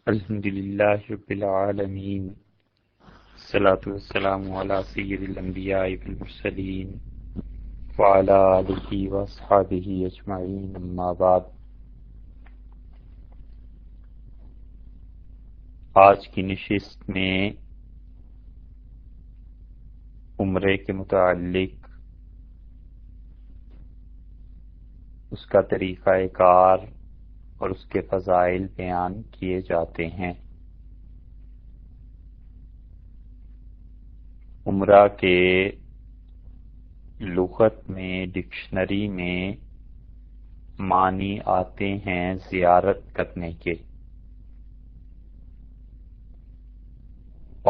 الحمدللہ رب العالمین، الصلاۃ والسلام علی سید الانبیاء والمرسلین وعلی آلہ واصحابہ اجمعین، اما بعد۔ آج کی نشست میں عمرے کے متعلق اس کا طریقہ کار اور اس کے فضائل بیان کیے جاتے ہیں۔ عمرہ کے لغت میں، ڈکشنری میں معنی آتے ہیں زیارت کرنے کے،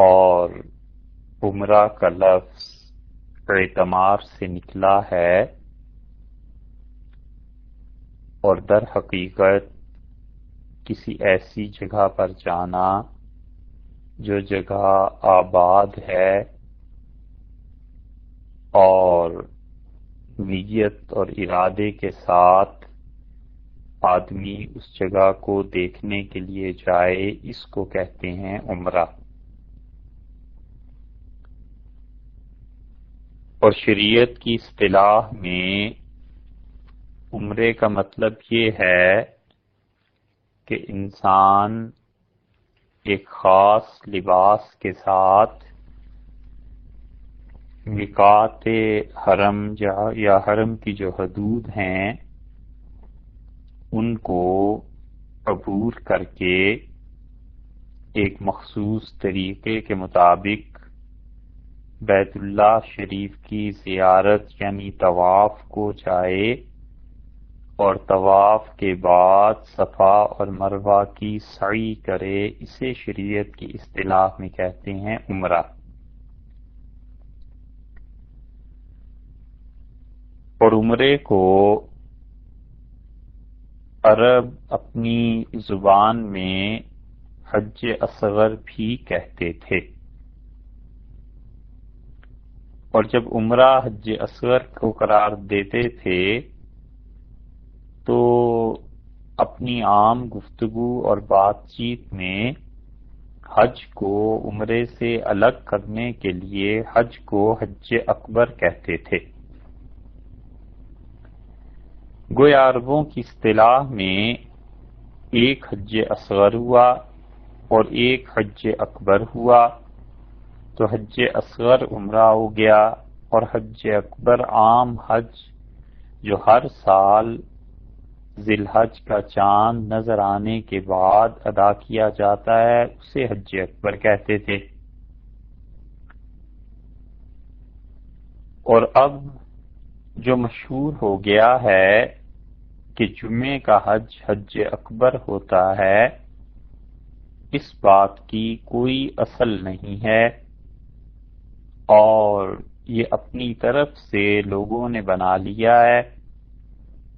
اور عمرہ کا لفظ اعتمار سے نکلا ہے، اور در حقیقت کسی ایسی جگہ پر جانا جو جگہ آباد ہے اور نیت اور ارادے کے ساتھ آدمی اس جگہ کو دیکھنے کے لیے جائے، اس کو کہتے ہیں عمرہ۔ اور شریعت کی اصطلاح میں عمرے کا مطلب یہ ہے کہ انسان ایک خاص لباس کے ساتھ میقات حرم یا حرم کی جو حدود ہیں ان کو عبور کر کے ایک مخصوص طریقے کے مطابق بیت اللہ شریف کی زیارت یعنی طواف کو جائے، اور طواف کے بعد صفا اور مروہ کی سعی کرے۔ اسے شریعت کی اصطلاح میں کہتے ہیں عمرہ۔ اور عمرے کو عرب اپنی زبان میں حج اصغر بھی کہتے تھے، اور جب عمرہ حج اصغر کو قرار دیتے تھے تو اپنی عام گفتگو اور بات چیت میں حج کو عمرے سے الگ کرنے کے لیے حج کو حج اکبر کہتے تھے۔ گویا عربوں کی اصطلاح میں ایک حج اصغر ہوا اور ایک حج اکبر ہوا، تو حج اصغر عمرہ ہو گیا، اور حج اکبر عام حج جو ہر سال ذی الحج کا چاند نظر آنے کے بعد ادا کیا جاتا ہے، اسے حج اکبر کہتے تھے۔ اور اب جو مشہور ہو گیا ہے کہ جمعے کا حج حج اکبر ہوتا ہے، اس بات کی کوئی اصل نہیں ہے، اور یہ اپنی طرف سے لوگوں نے بنا لیا ہے،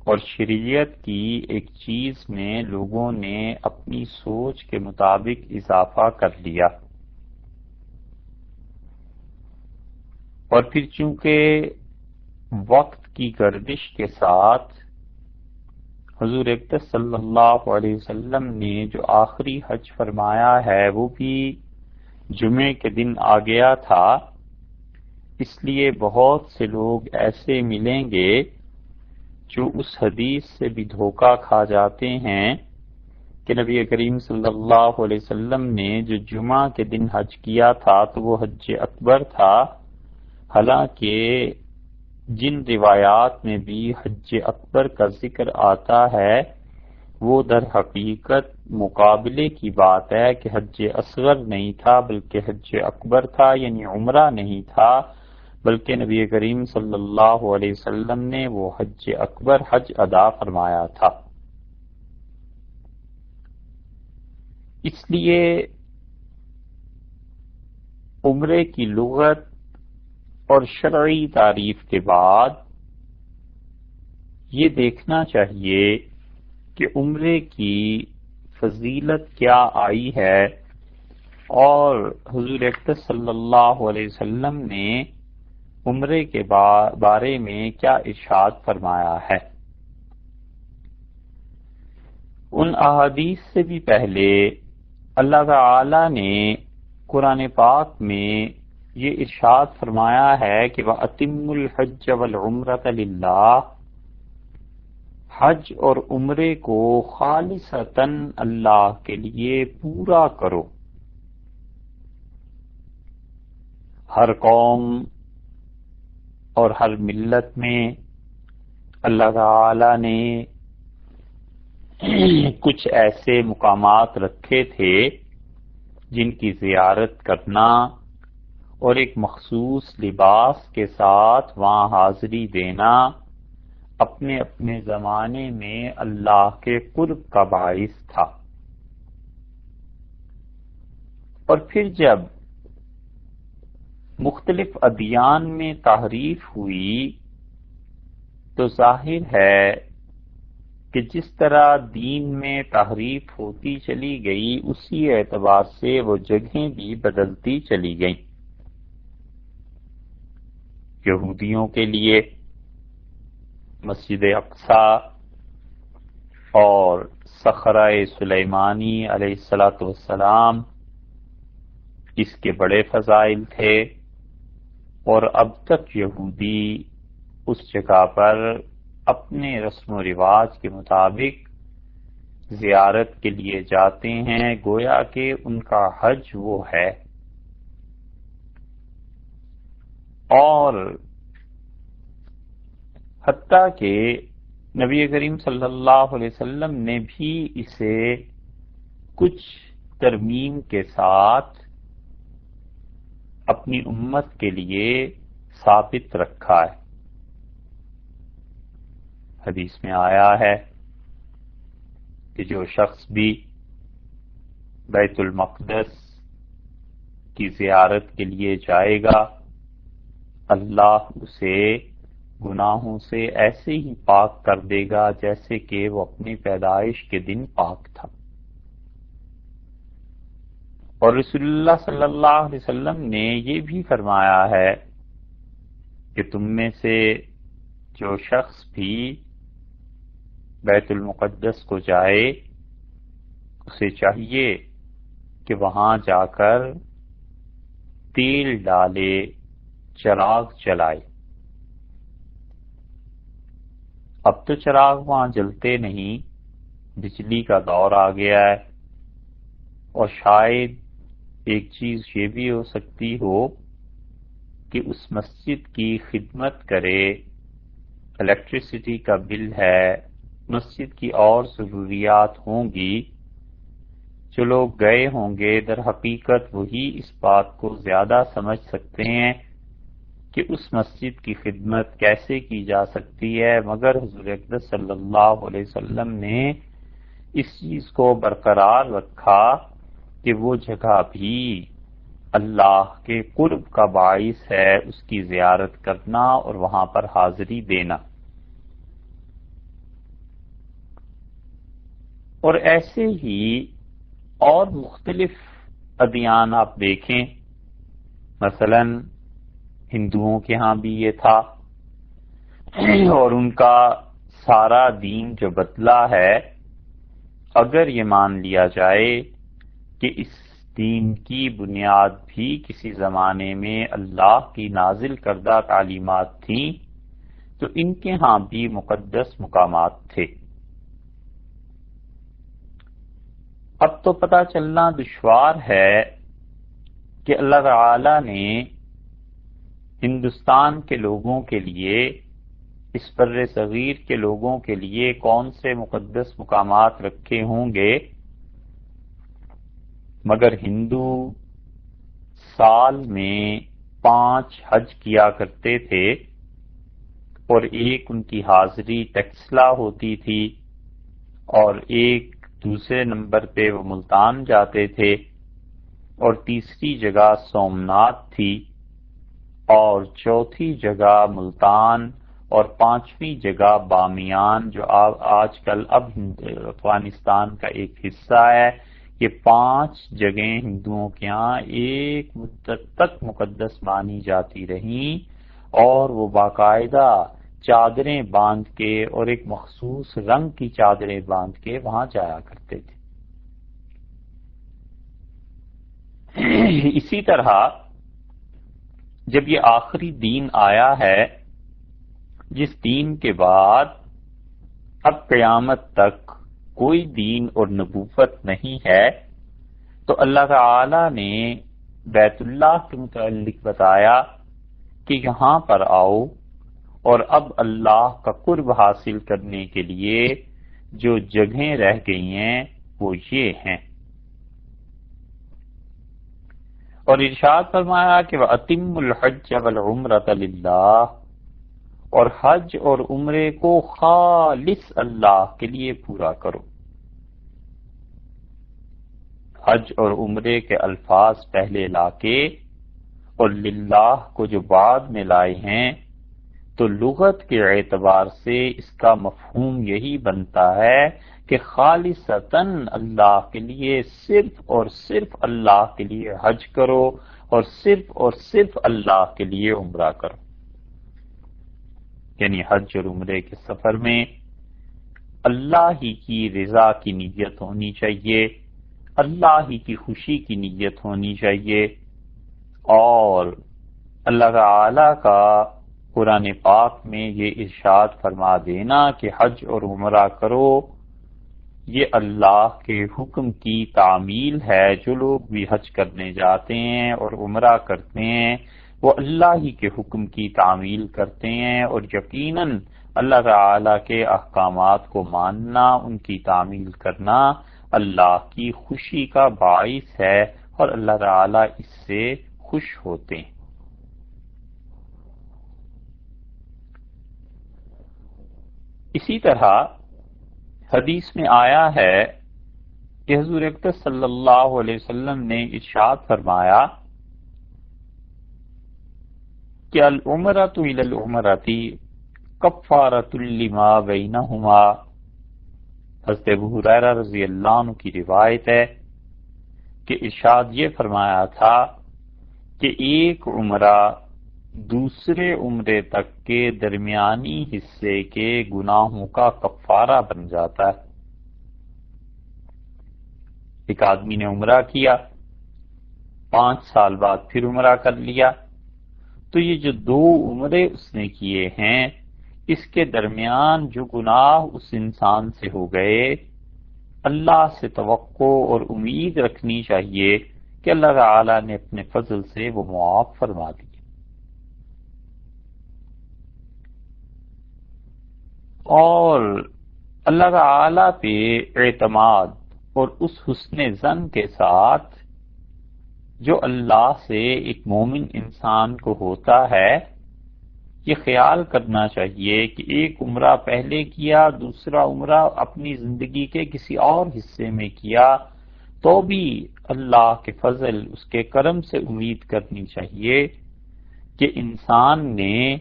اور شریعت کی ایک چیز میں لوگوں نے اپنی سوچ کے مطابق اضافہ کر لیا۔ اور پھر چونکہ وقت کی گردش کے ساتھ حضور اقدس صلی اللہ علیہ وسلم نے جو آخری حج فرمایا ہے وہ بھی جمعے کے دن آ گیا تھا، اس لیے بہت سے لوگ ایسے ملیں گے جو اس حدیث سے بھی دھوکہ کھا جاتے ہیں کہ نبی کریم صلی اللہ علیہ وسلم نے جو جمعہ کے دن حج کیا تھا تو وہ حج اکبر تھا، حالانکہ جن روایات میں بھی حج اکبر کا ذکر آتا ہے وہ در حقیقت مقابلے کی بات ہے کہ حج اصغر نہیں تھا بلکہ حج اکبر تھا، یعنی عمرہ نہیں تھا بلکہ نبی کریم صلی اللہ علیہ وسلم نے وہ حج اکبر حج ادا فرمایا تھا۔ اس لیے عمرے کی لغت اور شرعی تعریف کے بعد یہ دیکھنا چاہیے کہ عمرے کی فضیلت کیا آئی ہے، اور حضور اقدس صلی اللہ علیہ وسلم نے عمرے کے بارے میں کیا ارشاد فرمایا ہے۔ ان احادیث سے بھی پہلے اللہ تعالی نے قرآن پاک میں یہ ارشاد فرمایا ہے کہ وَأَتِمُّ الْحَجَّ وَالْعُمْرَةَ لِلَّهِ، حج اور عمرے کو خالصتاً اللہ کے لیے پورا کرو۔ ہر قوم اور ہر ملت میں اللہ تعالی نے کچھ ایسے مقامات رکھے تھے جن کی زیارت کرنا اور ایک مخصوص لباس کے ساتھ وہاں حاضری دینا اپنے اپنے زمانے میں اللہ کے قرب کا باعث تھا۔ اور پھر جب مختلف ادیان میں تحریف ہوئی تو ظاہر ہے کہ جس طرح دین میں تحریف ہوتی چلی گئی اسی اعتبار سے وہ جگہیں بھی بدلتی چلی گئیں۔ یہودیوں کے لیے مسجد اقصی اور صخرہ سلیمانی علیہ السلام اس کے بڑے فضائل تھے، اور اب تک یہودی اس جگہ پر اپنے رسم و رواج کے مطابق زیارت کے لیے جاتے ہیں، گویا کہ ان کا حج وہ ہے۔ اور حتیٰ کہ نبی کریم صلی اللہ علیہ وسلم نے بھی اسے کچھ ترمیم کے ساتھ اپنی امت کے لیے ثابت رکھا ہے۔ حدیث میں آیا ہے کہ جو شخص بھی بیت المقدس کی زیارت کے لیے جائے گا اللہ اسے گناہوں سے ایسے ہی پاک کر دے گا جیسے کہ وہ اپنی پیدائش کے دن پاک تھا۔ اور رسول اللہ صلی اللہ علیہ وسلم نے یہ بھی فرمایا ہے کہ تم میں سے جو شخص بھی بیت المقدس کو جائے اسے چاہیے کہ وہاں جا کر تیل ڈالے، چراغ جلائے۔ اب تو چراغ وہاں جلتے نہیں، بجلی کا دور آ گیا ہے، اور شاید ایک چیز یہ بھی ہو سکتی ہو کہ اس مسجد کی خدمت کرے، الیکٹریسٹی کا بل ہے، مسجد کی اور ضروریات ہوں گی، جو لوگ گئے ہوں گے در حقیقت وہی اس بات کو زیادہ سمجھ سکتے ہیں کہ اس مسجد کی خدمت کیسے کی جا سکتی ہے، مگر حضور اقدس صلی اللہ علیہ وسلم نے اس چیز کو برقرار رکھا کہ وہ جگہ بھی اللہ کے قرب کا باعث ہے، اس کی زیارت کرنا اور وہاں پر حاضری دینا۔ اور ایسے ہی اور مختلف ادیان آپ دیکھیں، مثلا ہندوؤں کے ہاں بھی یہ تھا، اور ان کا سارا دین جو بدلا ہے، اگر یہ مان لیا جائے کہ اس دین کی بنیاد بھی کسی زمانے میں اللہ کی نازل کردہ تعلیمات تھیں، تو ان کے ہاں بھی مقدس مقامات تھے۔ اب تو پتہ چلنا دشوار ہے کہ اللہ تعالی نے ہندوستان کے لوگوں کے لیے، اس بر صغیر کے لوگوں کے لیے کون سے مقدس مقامات رکھے ہوں گے، مگر ہندو سال میں 5 حج کیا کرتے تھے، اور ایک ان کی حاضری ٹیکسلا ہوتی تھی، اور ایک دوسرے نمبر پہ وہ ملتان جاتے تھے، اور تیسری جگہ سومناتھ تھی، اور چوتھی جگہ ملتان، اور 5ویں جگہ بامیان جو آج کل اب افغانستان کا ایک حصہ ہے۔ یہ 5 جگہیں ہندوؤں کے ہاں ایک مدت تک مقدس مانی جاتی رہیں، اور وہ باقاعدہ چادریں باندھ کے اور ایک مخصوص رنگ کی چادریں باندھ کے وہاں جایا کرتے تھے۔ اسی طرح جب یہ آخری دین آیا ہے، جس دین کے بعد اب قیامت تک کوئی دین اور نبوت نہیں ہے، تو اللہ تعالی نے بیت اللہ کے متعلق بتایا کہ یہاں پر آؤ، اور اب اللہ کا قرب حاصل کرنے کے لیے جو جگہیں رہ گئی ہیں وہ یہ ہیں۔ اور ارشاد فرمایا کہ وَأَتِمُّ الْحَجَّ وَالْعُمْرَةَ لِلَّهِ، اور حج اور عمرے کو خالص اللہ کے لیے پورا کرو۔ حج اور عمرے کے الفاظ پہلے لا کے اور للہ کو جو بعد میں لائے ہیں، تو لغت کے اعتبار سے اس کا مفہوم یہی بنتا ہے کہ خالصتاً اللہ کے لیے صرف اور صرف اللہ کے لیے حج کرو، اور صرف اللہ کے لیے عمرہ کرو۔ یعنی حج اور عمرے کے سفر میں اللہ ہی کی رضا کی نیت ہونی چاہیے، اللہ ہی کی خوشی کی نیت ہونی چاہیے، اور اللہ تعالی کا قرآن پاک میں یہ ارشاد فرما دینا کہ حج اور عمرہ کرو، یہ اللہ کے حکم کی تعمیل ہے۔ جو لوگ بھی حج کرنے جاتے ہیں اور عمرہ کرتے ہیں وہ اللہ ہی کے حکم کی تعمیل کرتے ہیں، اور یقیناً اللہ تعالی کے احکامات کو ماننا، ان کی تعمیل کرنا اللہ کی خوشی کا باعث ہے، اور اللہ تعالی اس سے خوش ہوتے ہیں۔ اسی طرح حدیث میں آیا ہے کہ حضور اقدس صلی اللہ علیہ وسلم نے ارشاد فرمایا کہ العمرۃ الی العمرۃ کفارۃ لما بینہما۔ حضرت ابو ہریرہ رضی اللہ عنہ کی روایت ہے کہ ارشاد یہ فرمایا تھا کہ ایک عمرہ دوسرے عمرے تک کے درمیانی حصے کے گناہوں کا کفارہ بن جاتا ہے۔ ایک آدمی نے عمرہ کیا، 5 سال بعد پھر عمرہ کر لیا، تو یہ جو 2 عمرے اس نے کیے ہیں، اس کے درمیان جو گناہ اس انسان سے ہو گئے، اللہ سے توقع اور امید رکھنی چاہیے کہ اللہ تعالی نے اپنے فضل سے وہ معاف فرما دیے۔ اور اللہ تعالی پہ اعتماد اور اس حسن ظن کے ساتھ جو اللہ سے ایک مومن انسان کو ہوتا ہے، یہ خیال کرنا چاہیے کہ ایک عمرہ پہلے کیا، دوسرا عمرہ اپنی زندگی کے کسی اور حصے میں کیا، تو بھی اللہ کے فضل، اس کے کرم سے امید کرنی چاہیے کہ انسان نے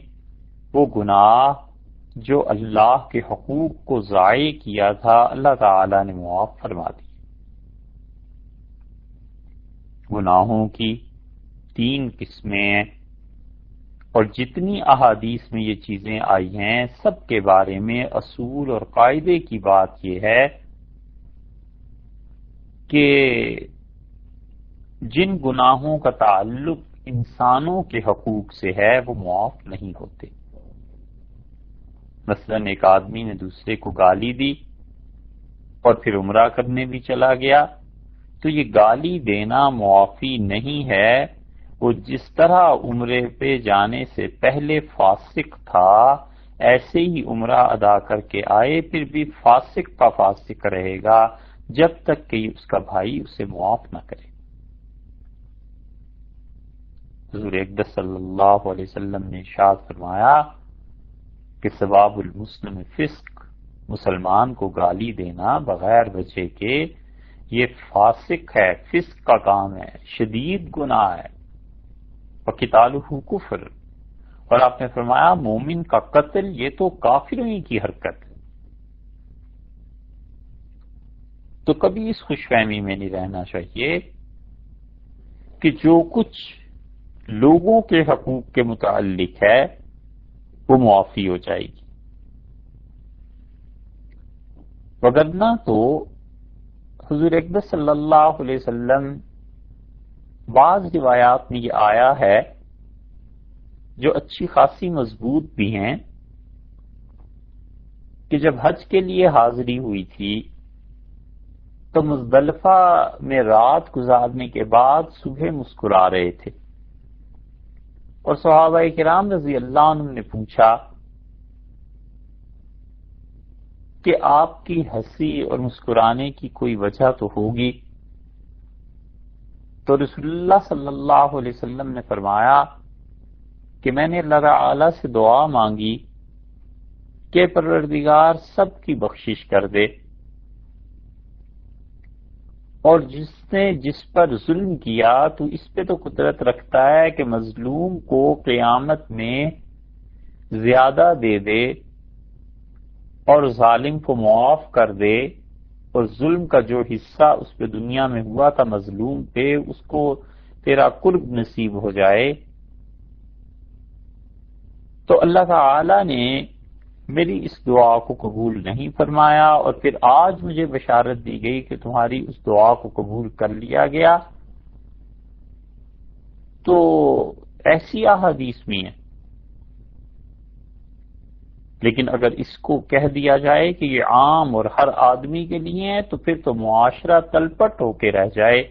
وہ گناہ جو اللہ کے حقوق کو ضائع کیا تھا، اللہ تعالی نے معاف فرما دی۔ گناہوں کی 3 قسمیں ہیں، اور جتنی احادیث میں یہ چیزیں آئی ہیں سب کے بارے میں اصول اور قاعدے کی بات یہ ہے کہ جن گناہوں کا تعلق انسانوں کے حقوق سے ہے وہ معاف نہیں ہوتے۔ مثلا ایک آدمی نے دوسرے کو گالی دی اور پھر عمرہ کرنے بھی چلا گیا، تو یہ گالی دینا معافی نہیں ہے۔ وہ جس طرح عمرے پہ جانے سے پہلے فاسق تھا، ایسے ہی عمرہ ادا کر کے آئے، پھر بھی فاسق کا فاسق رہے گا جب تک کہ اس کا بھائی اسے معاف نہ کرے۔ حضور اقدس صلی اللہ علیہ وسلم نے ارشاد فرمایا کہ سباب المسلم فسق، مسلمان کو گالی دینا بغیر وجہ کے یہ فاسق ہے، فسق کا کام ہے، شدید گناہ ہے، وقتالہ کفر۔ اور آپ نے فرمایا مومن کا قتل یہ تو کافروں ہی کی حرکت ہے۔ تو کبھی اس خوش فہمی میں نہیں رہنا چاہیے کہ جو کچھ لوگوں کے حقوق کے متعلق ہے وہ معافی ہو جائے گی، وگرنہ تو حضور اقدس صلی اللہ علیہ وسلم بعض روایات میں یہ آیا ہے جو اچھی خاصی مضبوط بھی ہیں کہ جب حج کے لیے حاضری ہوئی تھی تو مزدلفہ میں رات گزارنے کے بعد صبح مسکرا رہے تھے، اور صحابہ کرام رضی اللہ عنہم نے پوچھا کہ آپ کی ہنسی اور مسکرانے کی کوئی وجہ تو ہوگی؟ تو رسول اللہ صلی اللہ علیہ وسلم نے فرمایا کہ میں نے اللہ تعالی سے دعا مانگی کہ پروردگار سب کی بخشش کر دے، اور جس نے جس پر ظلم کیا تو اس پہ تو قدرت رکھتا ہے کہ مظلوم کو قیامت میں زیادہ دے دے اور ظالم کو معاف کر دے، اور ظلم کا جو حصہ اس پہ دنیا میں ہوا تھا مظلوم پہ اس کو تیرا قرب نصیب ہو جائے۔ تو اللہ تعالی نے میری اس دعا کو قبول نہیں فرمایا، اور پھر آج مجھے بشارت دی گئی کہ تمہاری اس دعا کو قبول کر لیا گیا۔ تو ایسی احادیث میں ہے، لیکن اگر اس کو کہہ دیا جائے کہ یہ عام اور ہر آدمی کے لیے ہے تو پھر تو معاشرہ تلپٹ ہو کے رہ جائے،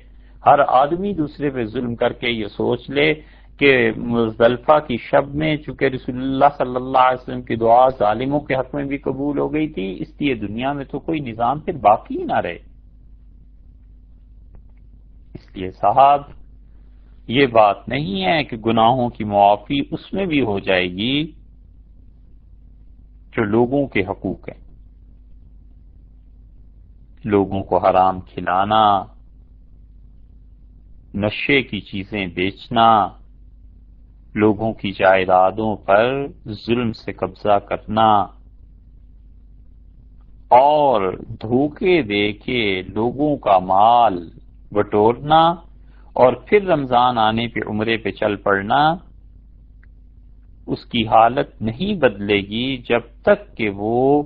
ہر آدمی دوسرے پہ ظلم کر کے یہ سوچ لے کہ مزدلفہ کی شب میں چونکہ رسول اللہ صلی اللہ علیہ وسلم کی دعا ظالموں کے حق میں بھی قبول ہو گئی تھی، اس لیے دنیا میں تو کوئی نظام پھر باقی ہی نہ رہے۔ اس لیے صاحب یہ بات نہیں ہے کہ گناہوں کی معافی اس میں بھی ہو جائے گی جو لوگوں کے حقوق ہیں، لوگوں کو حرام کھلانا، نشے کی چیزیں بیچنا، لوگوں کی جائیدادوں پر ظلم سے قبضہ کرنا، اور دھوکے دے کے لوگوں کا مال بٹورنا، اور پھر رمضان آنے پہ عمرے پہ چل پڑنا، اس کی حالت نہیں بدلے گی جب تک کہ وہ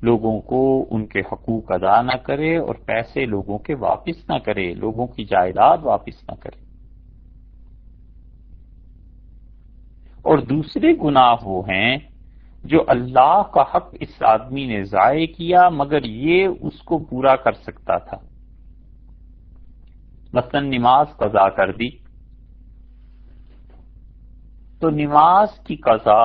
لوگوں کو ان کے حقوق ادا نہ کرے اور پیسے لوگوں کے واپس نہ کرے، لوگوں کی جائیداد واپس نہ کرے۔ اور دوسرے گناہ وہ ہیں جو اللہ کا حق اس آدمی نے ضائع کیا مگر یہ اس کو پورا کر سکتا تھا، مثلا نماز قضا کر دی، تو نماز کی قضا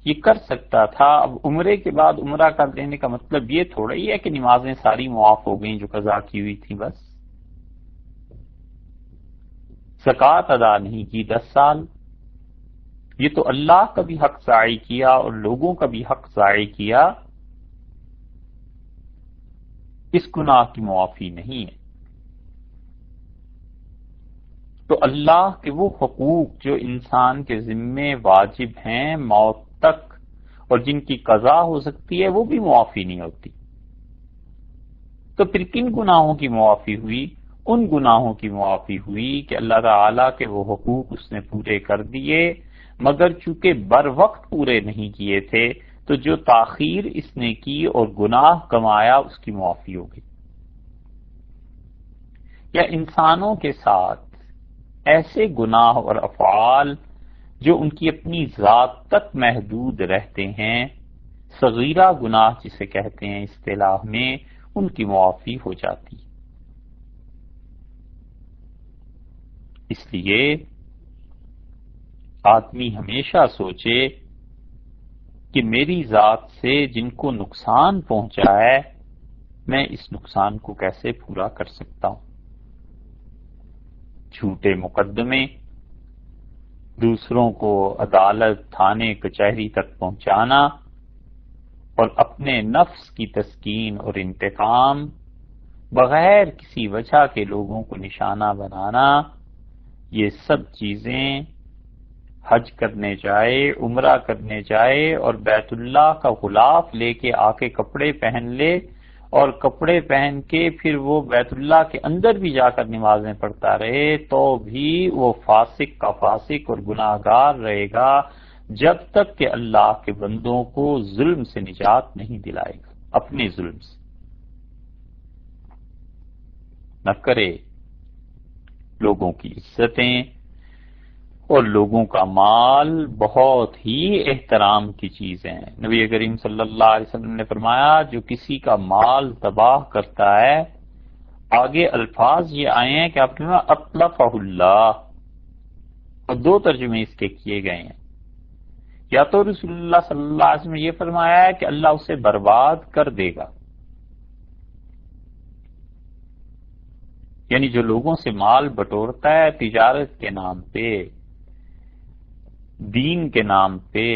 یہ کر سکتا تھا۔ اب عمرے کے بعد عمرہ کر دینے کا مطلب یہ تھوڑا ہی ہے کہ نمازیں ساری معاف ہو گئیں جو قضا کی ہوئی تھی بس۔ زکوٰۃ ادا نہیں کی 10 سال، یہ تو اللہ کا بھی حق ضائع کیا اور لوگوں کا بھی حق ضائع کیا، اس گناہ کی معافی نہیں ہے۔ تو اللہ کے وہ حقوق جو انسان کے ذمے واجب ہیں موت تک اور جن کی قضا ہو سکتی ہے وہ بھی معافی نہیں ہوتی، تو پھر کن گناہوں کی معافی ہوئی؟ ان گناہوں کی معافی ہوئی کہ اللہ تعالیٰ کے وہ حقوق اس نے پورے کر دیے مگر چونکہ بر وقت پورے نہیں کیے تھے تو جو تاخیر اس نے کی اور گناہ کمایا اس کی معافی ہوگی۔ یا انسانوں کے ساتھ ایسے گناہ اور افعال جو ان کی اپنی ذات تک محدود رہتے ہیں، صغیرہ گناہ جسے کہتے ہیں اصطلاح میں، ان کی معافی ہو جاتی۔ اس لیے آدمی ہمیشہ سوچے کہ میری ذات سے جن کو نقصان پہنچا ہے میں اس نقصان کو کیسے پورا کر سکتا ہوں۔ جھوٹے مقدمے، دوسروں کو عدالت، تھانے، کچہری تک پہنچانا اور اپنے نفس کی تسکین اور انتقام بغیر کسی وجہ کے لوگوں کو نشانہ بنانا، یہ سب چیزیں حج کرنے جائے، عمرہ کرنے جائے اور بیت اللہ کا غلاف لے کے آ کے کپڑے پہن لے اور کپڑے پہن کے پھر وہ بیت اللہ کے اندر بھی جا کر نمازیں پڑھتا رہے تو بھی وہ فاسق کا فاسق اور گناہگار رہے گا جب تک کہ اللہ کے بندوں کو ظلم سے نجات نہیں دلائے گا، اپنے ظلم سے نہ کرے لوگوں کی عزتیں اور لوگوں کا مال بہت ہی احترام کی چیزیں ہیں۔ نبی کریم صلی اللہ علیہ وسلم نے فرمایا جو کسی کا مال تباہ کرتا ہے، آگے الفاظ یہ آئے ہیں کہ آپ نے اطلفہ اللہ، اور دو ترجمے اس کے کیے گئے ہیں۔ یا تو رسول اللہ صلی اللہ علیہ وسلم نے یہ فرمایا ہے کہ اللہ اسے برباد کر دے گا، یعنی جو لوگوں سے مال بٹورتا ہے تجارت کے نام پہ، دین کے نام پہ،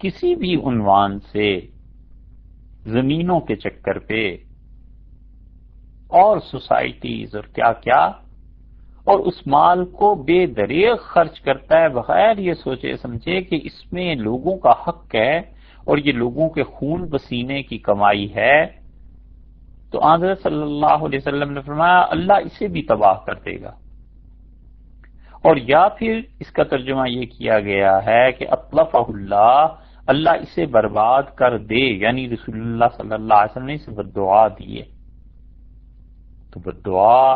کسی بھی عنوان سے، زمینوں کے چکر پہ، اور سوسائٹیز اور کیا کیا، اور اس مال کو بے دریغ خرچ کرتا ہے بغیر یہ سوچے سمجھے کہ اس میں لوگوں کا حق ہے اور یہ لوگوں کے خون پسینے کی کمائی ہے، تو حضرت صلی اللہ علیہ وسلم نے فرمایا اللہ اسے بھی تباہ کر دے گا۔ اور یا پھر اس کا ترجمہ یہ کیا گیا ہے کہ اطلفہ اللہ، اللہ اسے برباد کر دے، یعنی رسول اللہ صلی اللہ علیہ وسلم نے اسے بددعا دی ہے۔ تو بددعا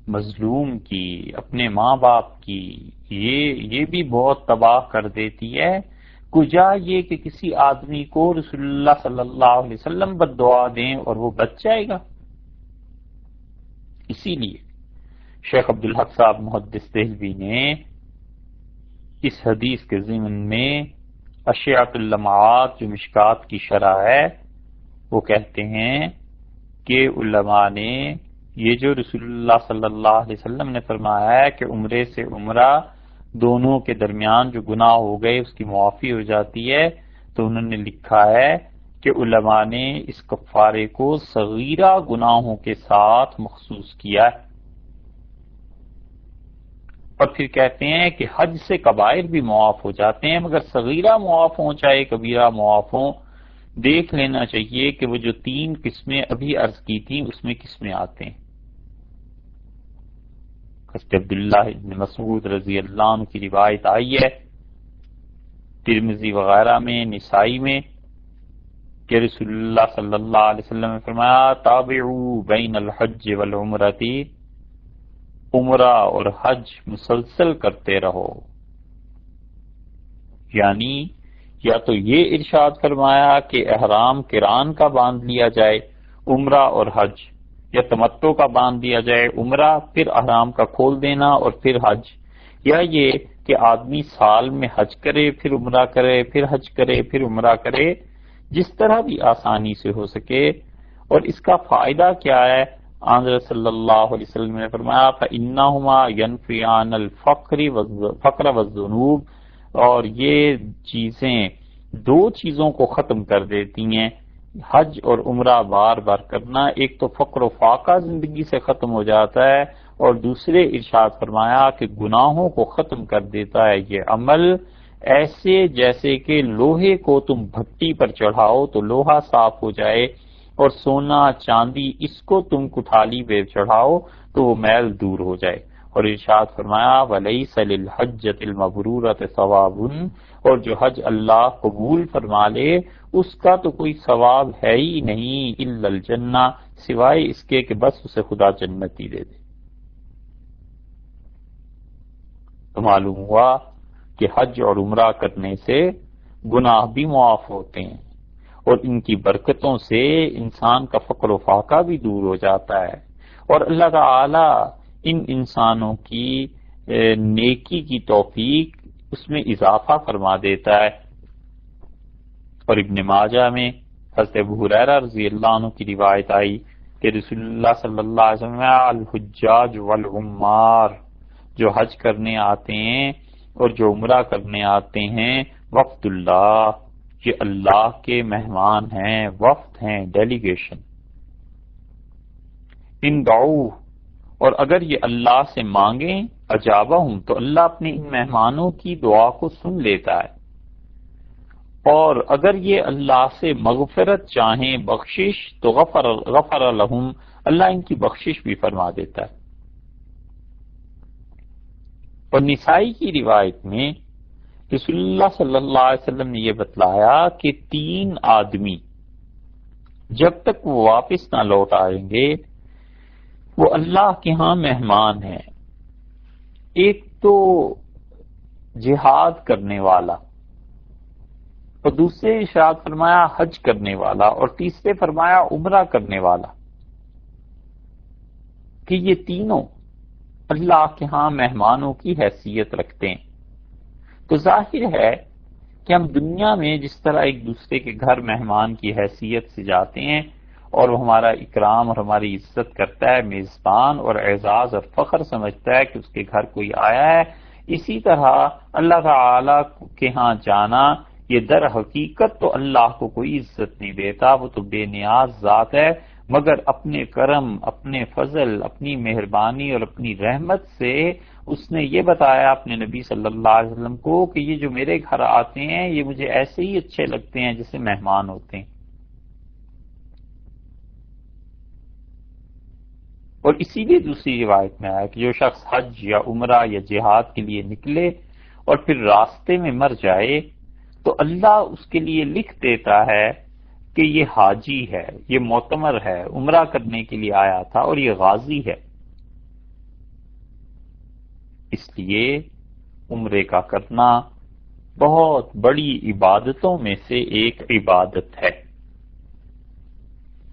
مظلوم کی، اپنے ماں باپ کی، یہ بھی بہت تباہ کر دیتی ہے۔ کجا یہ کہ کسی آدمی کو رسول اللہ صلی اللہ علیہ وسلم بددعا دیں اور وہ بچ جائے گا۔ اسی لیے شیخ عبدالحق صاحب محدث دہلوی نے اس حدیث کے ضمن میں اشعۃ اللمعات جو مشکات کی شرح ہے وہ کہتے ہیں کہ علماء نے یہ جو رسول اللہ صلی اللہ علیہ وسلم نے فرمایا ہے کہ عمرے سے عمرہ دونوں کے درمیان جو گناہ ہو گئے اس کی معافی ہو جاتی ہے، تو انہوں نے لکھا ہے کہ علماء نے اس کفارے کو صغیرہ گناہوں کے ساتھ مخصوص کیا ہے، اور پھر کہتے ہیں کہ حج سے کبائر بھی معاف ہو جاتے ہیں، مگر صغیرہ معاف ہوں چاہے کبیرہ معاف ہوں، دیکھ لینا چاہیے کہ وہ جو 3 قسمیں ابھی عرض کی تھیں اس میں کس میں آتے ہیں۔ حضرت عبداللہ بن مسعود رضی اللہ عنہ کی روایت آئی ہے ترمذی وغیرہ میں، نسائی میں، کہ رسول اللہ صلی اللہ علیہ وسلم نے فرمایا تابعوا بین الحج والعمرۃ، عمرہ اور حج مسلسل کرتے رہو، یعنی یا تو یہ ارشاد فرمایا کہ احرام قران کا باندھ لیا جائے عمرہ اور حج، یا تمتع کا باندھ دیا جائے عمرہ پھر احرام کا کھول دینا اور پھر حج، یا یہ کہ آدمی سال میں حج کرے پھر عمرہ کرے پھر حج کرے پھر عمرہ کرے، جس طرح بھی آسانی سے ہو سکے۔ اور اس کا فائدہ کیا ہے؟ حضرت صلی اللہ علیہ وسلم نے فرمایا فَإِنَّهُمَا يَنْفِيَانَ الْفَقْرَ وَالذُّنُوبَ، اور یہ چیزیں 2 چیزوں کو ختم کر دیتی ہیں، حج اور عمرہ بار بار کرنا، ایک تو فقر و فاقہ زندگی سے ختم ہو جاتا ہے، اور دوسرے ارشاد فرمایا کہ گناہوں کو ختم کر دیتا ہے یہ عمل، ایسے جیسے کہ لوہے کو تم بھٹی پر چڑھاؤ تو لوہا صاف ہو جائے، اور سونا چاندی اس کو تم کٹھالی پہ چڑھاؤ تو وہ میل دور ہو جائے۔ اور ارشاد فرمایا وَلَيْسَ لِلْحَجَّةِ الْمَبْرُورَةِ ثَوَابٌ، اور جو حج اللہ قبول فرما لے اس کا تو کوئی ثواب ہے ہی نہیں الا الجنہ، سوائے اس کے کہ بس اسے خدا جنت ہی دے دے۔ تو معلوم ہوا کہ حج اور عمرہ کرنے سے گناہ بھی معاف ہوتے ہیں، اور ان کی برکتوں سے انسان کا فقر و فاقہ بھی دور ہو جاتا ہے، اور اللہ تعالی ان انسانوں کی نیکی کی توفیق اس میں اضافہ فرما دیتا ہے۔ اور ابن ماجہ میں حضرت ابو ہریرہ رضی اللہ عنہ کی روایت آئی کہ رسول اللہ صلی اللہ علیہ وسلم الحجاج والعمار، جو حج کرنے آتے ہیں اور جو عمرہ کرنے آتے ہیں وفد اللہ، یہ اللہ کے مہمان ہیں، وفد ہیں، ڈیلیگیشن۔ ان دعو، اور اگر یہ اللہ سے مانگیں اجابہم، تو اللہ اپنے ان مہمانوں کی دعا کو سن لیتا ہے، اور اگر یہ اللہ سے مغفرت چاہیں، بخشش، تو غفر لہم، اللہ ان کی بخشش بھی فرما دیتا ہے۔ اور نسائی کی روایت میں رسول اللہ صلی اللہ علیہ وسلم نے یہ بتلایا کہ 3 آدمی جب تک وہ واپس نہ لوٹ آئیں گے وہ اللہ کے ہاں مہمان ہیں. ایک تو جہاد کرنے والا، اور دوسرے ارشاد فرمایا حج کرنے والا، اور تیسرے فرمایا عمرہ کرنے والا، کہ یہ تینوں اللہ کے ہاں مہمانوں کی حیثیت رکھتے ہیں. تو ظاہر ہے کہ ہم دنیا میں جس طرح ایک دوسرے کے گھر مہمان کی حیثیت سے جاتے ہیں اور وہ ہمارا اکرام اور ہماری عزت کرتا ہے، میزبان اور اعزاز اور فخر سمجھتا ہے کہ اس کے گھر کوئی آیا ہے، اسی طرح اللہ تعالی کے ہاں جانا یہ در حقیقت تو اللہ کو کوئی عزت نہیں دیتا، وہ تو بے نیاز ذات ہے، مگر اپنے کرم، اپنے فضل، اپنی مہربانی اور اپنی رحمت سے اس نے یہ بتایا اپنے نبی صلی اللہ علیہ وسلم کو کہ یہ جو میرے گھر آتے ہیں یہ مجھے ایسے ہی اچھے لگتے ہیں جیسے مہمان ہوتے ہیں. اور اسی لیے دوسری روایت میں آیا کہ جو شخص حج یا عمرہ یا جہاد کے لیے نکلے اور پھر راستے میں مر جائے تو اللہ اس کے لیے لکھ دیتا ہے کہ یہ حاجی ہے، یہ معتمر ہے، عمرہ کرنے کے لیے آیا تھا اور یہ غازی ہے. اس لیے عمرے کا کرنا بہت بڑی عبادتوں میں سے ایک عبادت ہے.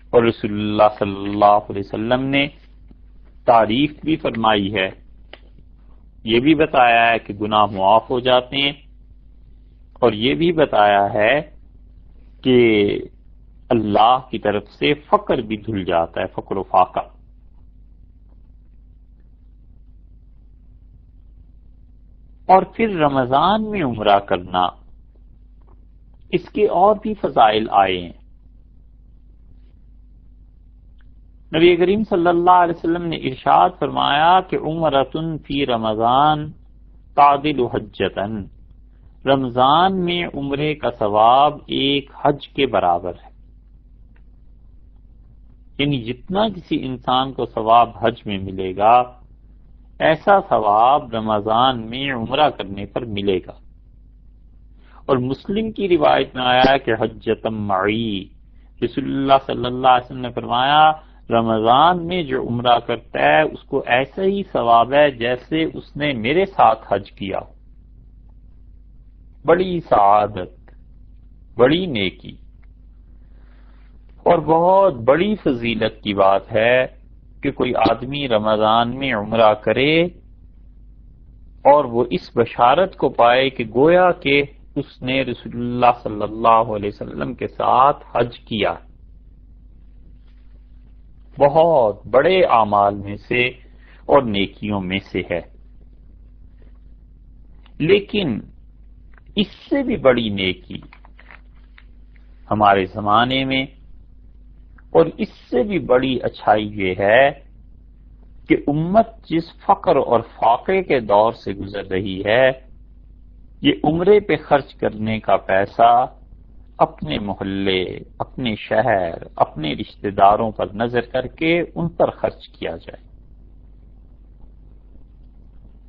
اور رسول اللہ صلی اللہ علیہ وسلم نے تعریف بھی فرمائی ہے، یہ بھی بتایا ہے کہ گناہ معاف ہو جاتے ہیں، اور یہ بھی بتایا ہے کہ اللہ کی طرف سے فقر بھی دھل جاتا ہے، فقر و فاقہ. اور پھر رمضان میں عمرہ کرنا، اس کے اور بھی فضائل آئے ہیں. نبی کریم صلی اللہ علیہ وسلم نے ارشاد فرمایا کہ عمرۃ فی رمضان تعدل حجۃ، رمضان میں عمرے کا ثواب ایک حج کے برابر ہے. یعنی جتنا کسی انسان کو ثواب حج میں ملے گا ایسا ثواب رمضان میں عمرہ کرنے پر ملے گا. اور مسلم کی روایت میں آیا کہ حجۃ معی، رسول اللہ صلی اللہ علیہ وسلم نے فرمایا رمضان میں جو عمرہ کرتا ہے اس کو ایسا ہی ثواب ہے جیسے اس نے میرے ساتھ حج کیا. بڑی سعادت، بڑی نیکی اور بہت بڑی فضیلت کی بات ہے کہ کوئی آدمی رمضان میں عمرہ کرے اور وہ اس بشارت کو پائے کہ گویا کہ اس نے رسول اللہ صلی اللہ علیہ وسلم کے ساتھ حج کیا. بہت بڑے اعمال میں سے اور نیکیوں میں سے ہے. لیکن اس سے بھی بڑی نیکی ہمارے زمانے میں اور اس سے بھی بڑی اچھائی یہ ہے کہ امت جس فقر اور فاقے کے دور سے گزر رہی ہے، یہ عمرے پہ خرچ کرنے کا پیسہ اپنے محلے، اپنے شہر، اپنے رشتہ داروں پر نظر کر کے ان پر خرچ کیا جائے.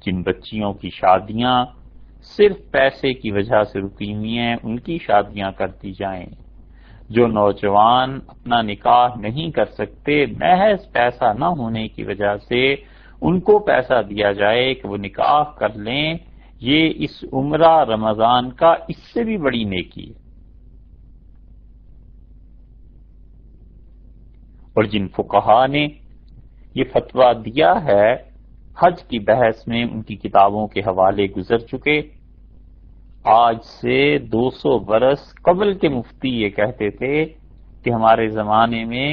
جن بچیوں کی شادیاں صرف پیسے کی وجہ سے رکی ہوئی ہیں ان کی شادیاں کر دی جائیں. جو نوجوان اپنا نکاح نہیں کر سکتے محض پیسہ نہ ہونے کی وجہ سے ان کو پیسہ دیا جائے کہ وہ نکاح کر لیں. یہ اس عمرہ رمضان کا اس سے بھی بڑی نیکی ہے. اور جن فقہا نے یہ فتویٰ دیا ہے، حج کی بحث میں ان کی کتابوں کے حوالے گزر چکے. آج سے 200 برس قبل کے مفتی یہ کہتے تھے کہ ہمارے زمانے میں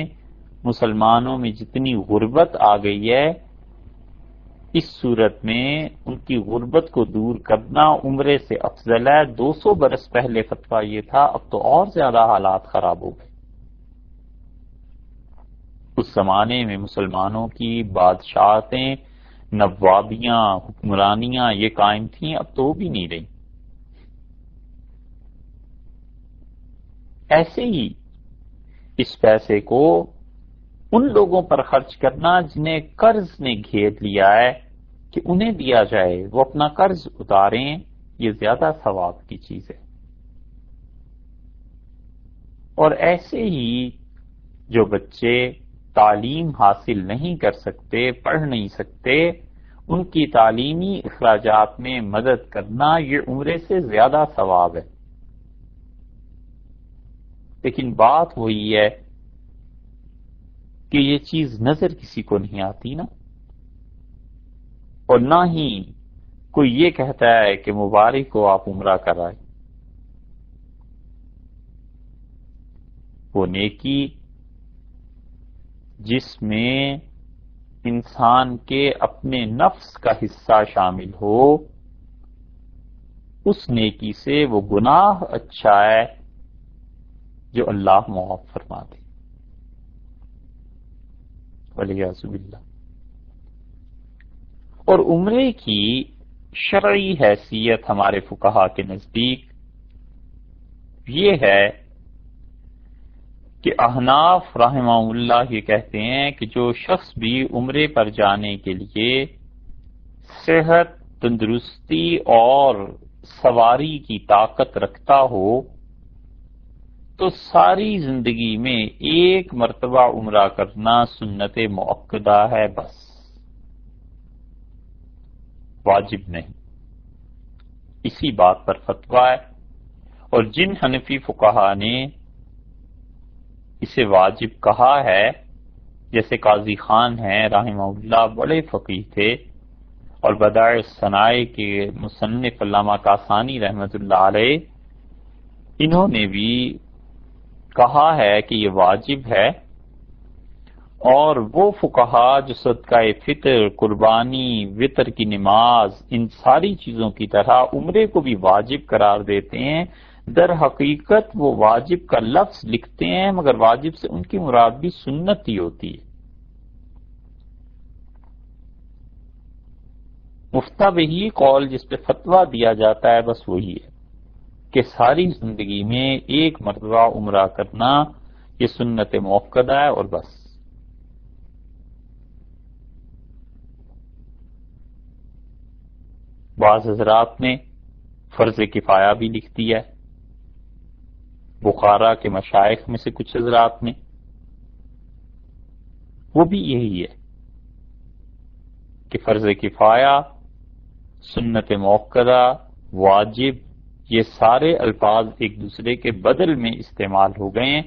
مسلمانوں میں جتنی غربت آ گئی ہے، اس صورت میں ان کی غربت کو دور کرنا عمرے سے افضل ہے. 200 برس پہلے فتویٰ یہ تھا، اب تو اور زیادہ حالات خراب ہو گئے. اس زمانے میں مسلمانوں کی بادشاہتیں، نوابیاں، حکمرانیاں یہ قائم تھیں، اب تو بھی نہیں رہی. ایسے ہی اس پیسے کو ان لوگوں پر خرچ کرنا جنہیں قرض نے گھیر لیا ہے کہ انہیں دیا جائے، وہ اپنا قرض اتاریں، یہ زیادہ ثواب کی چیز ہے. اور ایسے ہی جو بچے تعلیم حاصل نہیں کر سکتے، پڑھ نہیں سکتے، ان کی تعلیمی اخراجات میں مدد کرنا یہ عمرے سے زیادہ ثواب ہے۔ لیکن بات وہی ہے کہ یہ چیز نظر کسی کو نہیں آتی نا، اور نہ ہی کوئی یہ کہتا ہے کہ مبارک ہو آپ عمرہ کرائیں۔ وہ نیکی جس میں انسان کے اپنے نفس کا حصہ شامل ہو، اس نیکی سے وہ گناہ اچھا ہے جو اللہ معاف فرما دے، والعیاذ باللہ۔ اور عمرے کی شرعی حیثیت ہمارے فقہا کے نزدیک یہ ہے کہ احناف رحمہ اللہ یہ کہتے ہیں کہ جو شخص بھی عمرے پر جانے کے لیے صحت، تندرستی اور سواری کی طاقت رکھتا ہو تو ساری زندگی میں ایک مرتبہ عمرہ کرنا سنت مؤکدہ ہے، بس واجب نہیں۔ اسی بات پر فتویٰ ہے، اور جن حنفی فقہا نے اسے واجب کہا ہے، جیسے قاضی خان ہیں رحمہ اللہ، بڑے فقیہ تھے، اور بدائع الصنائع کے مصنف علامہ کاسانی رحمۃ اللہ علیہ، انہوں نے بھی کہا ہے کہ یہ واجب ہے۔ اور وہ فقہا جو صدقہ فطر، قربانی، وطر کی نماز، ان ساری چیزوں کی طرح عمرے کو بھی واجب قرار دیتے ہیں، در حقیقت وہ واجب کا لفظ لکھتے ہیں، مگر واجب سے ان کی مراد بھی سنت ہی ہوتی ہے۔ مفتبہی قول جس پہ فتویٰ دیا جاتا ہے بس وہی ہے کہ ساری زندگی میں ایک مرتبہ عمرہ کرنا یہ سنت مؤکدہ ہے، اور بس۔ بعض حضرات نے فرض کفایہ بھی لکھ دیا ہے، بخارا کے مشائخ میں سے کچھ حضرات نے، وہ بھی یہی ہے کہ فرض کفایہ، سنت مؤکدہ، واجب، یہ سارے الفاظ ایک دوسرے کے بدل میں استعمال ہو گئے ہیں،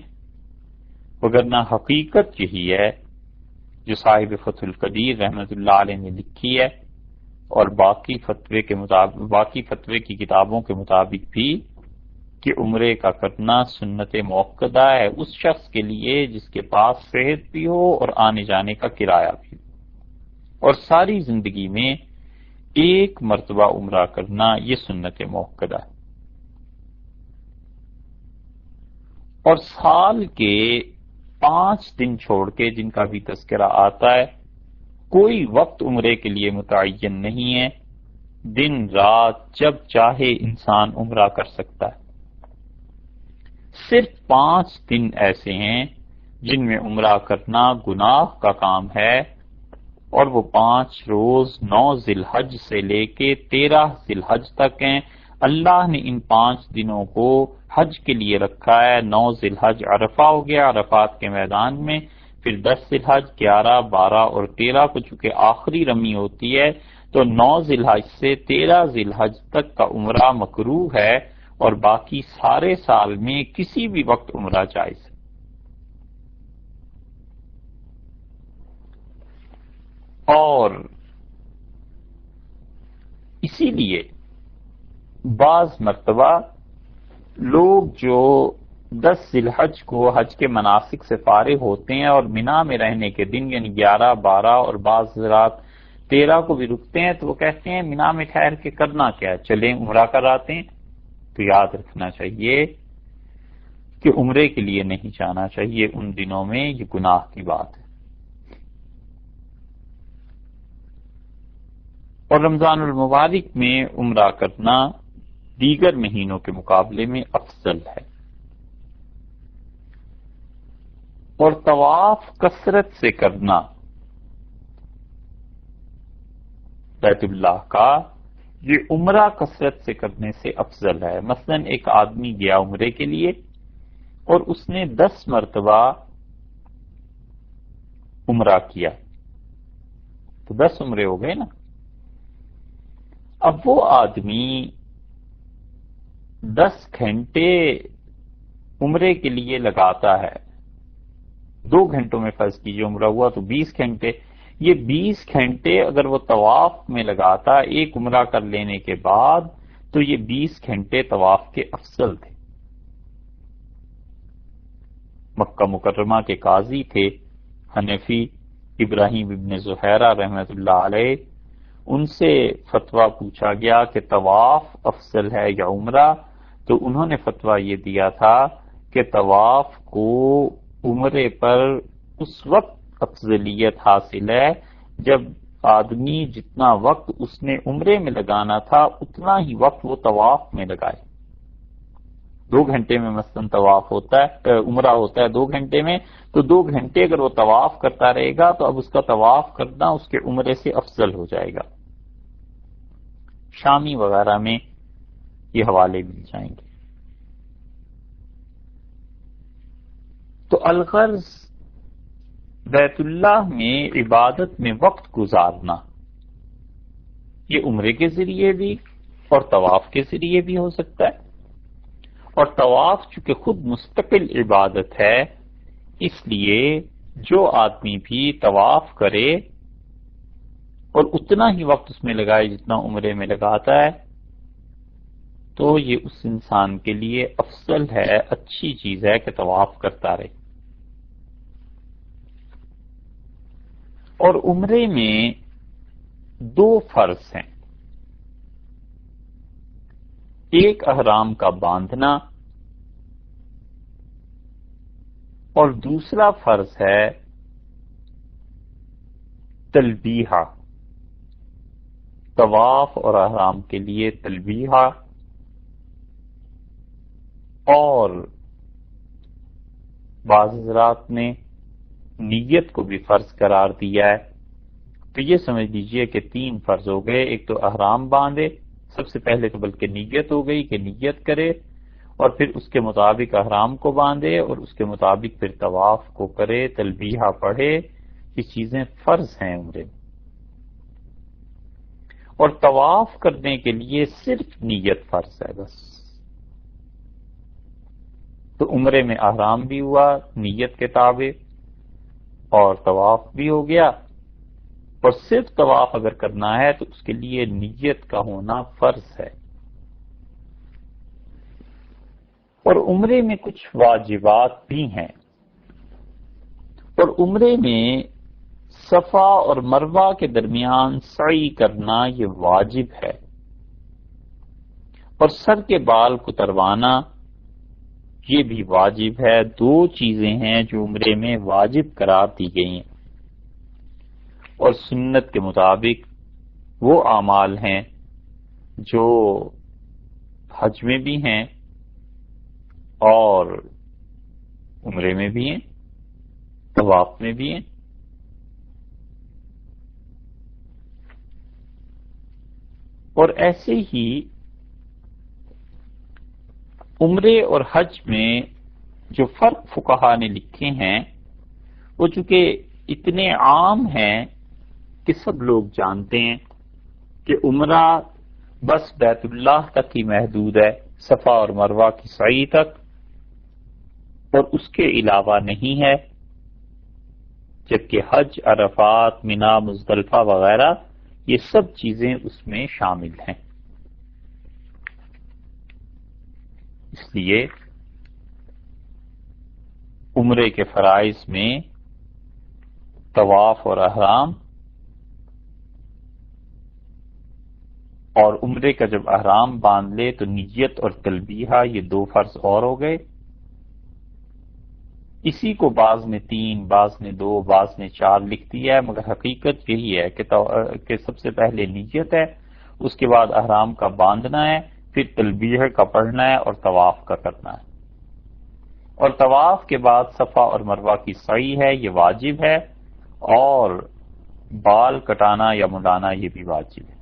وگرنہ حقیقت یہی ہے جو صاحب فتح القدیر رحمۃ اللہ علیہ نے لکھی ہے، اور باقی فتوے کی کتابوں کے مطابق بھی، کہ عمرے کا کرنا سنت مؤکدہ ہے اس شخص کے لیے جس کے پاس صحت بھی ہو اور آنے جانے کا کرایہ بھی ہو، اور ساری زندگی میں ایک مرتبہ عمرہ کرنا یہ سنت مؤکدہ ہے۔ اور سال کے 5 دن چھوڑ کے جن کا بھی تذکرہ آتا ہے، کوئی وقت عمرے کے لیے متعین نہیں ہے، دن رات جب چاہے انسان عمرہ کر سکتا ہے۔ صرف 5 دن ایسے ہیں جن میں عمرہ کرنا گناہ کا کام ہے، اور وہ 5 روز 9 ذی الحج سے لے کے 13 ذی الحج تک ہیں۔ اللہ نے ان 5 دنوں کو حج کے لیے رکھا ہے۔ 9 ذی الحج عرفہ ہو گیا عرفات کے میدان میں، پھر 10 ذی الحج، 11، 12 اور 13 کو چونکہ آخری رمی ہوتی ہے تو 9 ذی الحج سے 13 ذی الحج تک کا عمرہ مکروہ ہے، اور باقی سارے سال میں کسی بھی وقت عمرہ جائز ہے۔ اور اسی لیے بعض مرتبہ لوگ جو 10 ذی الحج کو حج کے مناسک سے فارغ ہوتے ہیں اور منا میں رہنے کے دن یعنی 11، 12 اور بعض رات 13 کو بھی رکتے ہیں، تو وہ کہتے ہیں منا میں ٹھہر کے کرنا کیا ہے، چلیں عمرہ کراتے ہیں۔ تو یاد رکھنا چاہیے کہ عمرے کے لیے نہیں جانا چاہیے ان دنوں میں، یہ گناہ کی بات ہے۔ اور رمضان المبارک میں عمرہ کرنا دیگر مہینوں کے مقابلے میں افضل ہے، اور طواف کثرت سے کرنا بیت اللہ کا یہ عمرہ کثرت سے کرنے سے افضل ہے۔ مثلا ایک آدمی گیا عمرے کے لیے اور اس نے 10 مرتبہ عمرہ کیا تو 10 عمرے ہو گئے نا۔ اب وہ آدمی 10 گھنٹے عمرے کے لیے لگاتا ہے، 2 گھنٹوں میں فرض کیجئے عمرہ ہوا تو 20 گھنٹے، یہ 20 گھنٹے اگر وہ طواف میں لگاتا ایک عمرہ کر لینے کے بعد تو یہ 20 گھنٹے طواف کے افضل تھے۔ مکہ مکرمہ کے قاضی تھے حنفی ابراہیم ابن زہیرہ رحمۃ اللہ علیہ، ان سے فتویٰ پوچھا گیا کہ طواف افضل ہے یا عمرہ، تو انہوں نے فتویٰ یہ دیا تھا کہ طواف کو عمرے پر اس وقت افضلیت حاصل ہے جب آدمی جتنا وقت اس نے عمرے میں لگانا تھا اتنا ہی وقت وہ طواف میں لگائے۔ 2 گھنٹے میں مثلاً طواف ہوتا ہے، عمرہ ہوتا ہے 2 گھنٹے میں، تو 2 گھنٹے اگر وہ طواف کرتا رہے گا تو اب اس کا طواف کرنا اس کے عمرے سے افضل ہو جائے گا۔ شامی وغیرہ میں یہ حوالے مل جائیں گے۔ تو الغرض بیت اللہ میں عبادت میں وقت گزارنا یہ عمرے کے ذریعے بھی اور طواف کے ذریعے بھی ہو سکتا ہے، اور طواف چونکہ خود مستقل عبادت ہے اس لیے جو آدمی بھی طواف کرے اور اتنا ہی وقت اس میں لگائے جتنا عمرے میں لگاتا ہے تو یہ اس انسان کے لیے افضل ہے، اچھی چیز ہے کہ طواف کرتا رہے۔ اور عمرے میں 2 فرض ہیں، ایک احرام کا باندھنا اور دوسرا فرض ہے تلبیہ، طواف اور احرام کے لیے تلبیہ، اور بعض حضرات نے نیت کو بھی فرض قرار دیا ہے۔ تو یہ سمجھ لیجئے کہ 3 فرض ہو گئے، ایک تو احرام باندھے، سب سے پہلے تو بلکہ نیت ہو گئی کہ نیت کرے، اور پھر اس کے مطابق احرام کو باندھے، اور اس کے مطابق پھر طواف کو کرے، تلبیہ پڑھے، یہ چیزیں فرض ہیں عمرے میں۔ اور طواف کرنے کے لیے صرف نیت فرض ہے بس۔ تو عمرے میں احرام بھی ہوا نیت کے تابع اور طواف بھی ہو گیا، اور صرف طواف اگر کرنا ہے تو اس کے لیے نیت کا ہونا فرض ہے۔ اور عمرے میں کچھ واجبات بھی ہیں، اور عمرے میں صفا اور مروہ کے درمیان سعی کرنا یہ واجب ہے، اور سر کے بال کتروانا یہ بھی واجب ہے۔ 2 چیزیں ہیں جو عمرے میں واجب قرار دی گئی ہیں، اور سنت کے مطابق وہ اعمال ہیں جو حج میں بھی ہیں اور عمرے میں بھی ہیں، طواف میں بھی ہیں۔ اور ایسے ہی عمرے اور حج میں جو فرق فقہا نے لکھے ہیں وہ چونکہ اتنے عام ہیں کہ سب لوگ جانتے ہیں کہ عمرہ بس بیت اللہ تک ہی محدود ہے، صفا اور مروہ کی سعی تک، اور اس کے علاوہ نہیں ہے، جبکہ حج، عرفات، منا، مزدلفہ وغیرہ یہ سب چیزیں اس میں شامل ہیں۔ اس لیے عمرے کے فرائض میں طواف اور احرام، اور عمرے کا جب احرام باندھ لے تو نیت اور تلبیہ، یہ 2 فرض اور ہو گئے۔ اسی کو بعض نے 3، بعض نے 2، بعض نے 4 لکھ دیا ہے، مگر حقیقت یہی ہے کہ سب سے پہلے نیت ہے، اس کے بعد احرام کا باندھنا ہے، پھر تلبیہ کا پڑھنا ہے اور طواف کا کرنا ہے، اور طواف کے بعد صفا اور مروہ کی سعی ہے، یہ واجب ہے، اور بال کٹانا یا منڈانا یہ بھی واجب ہے۔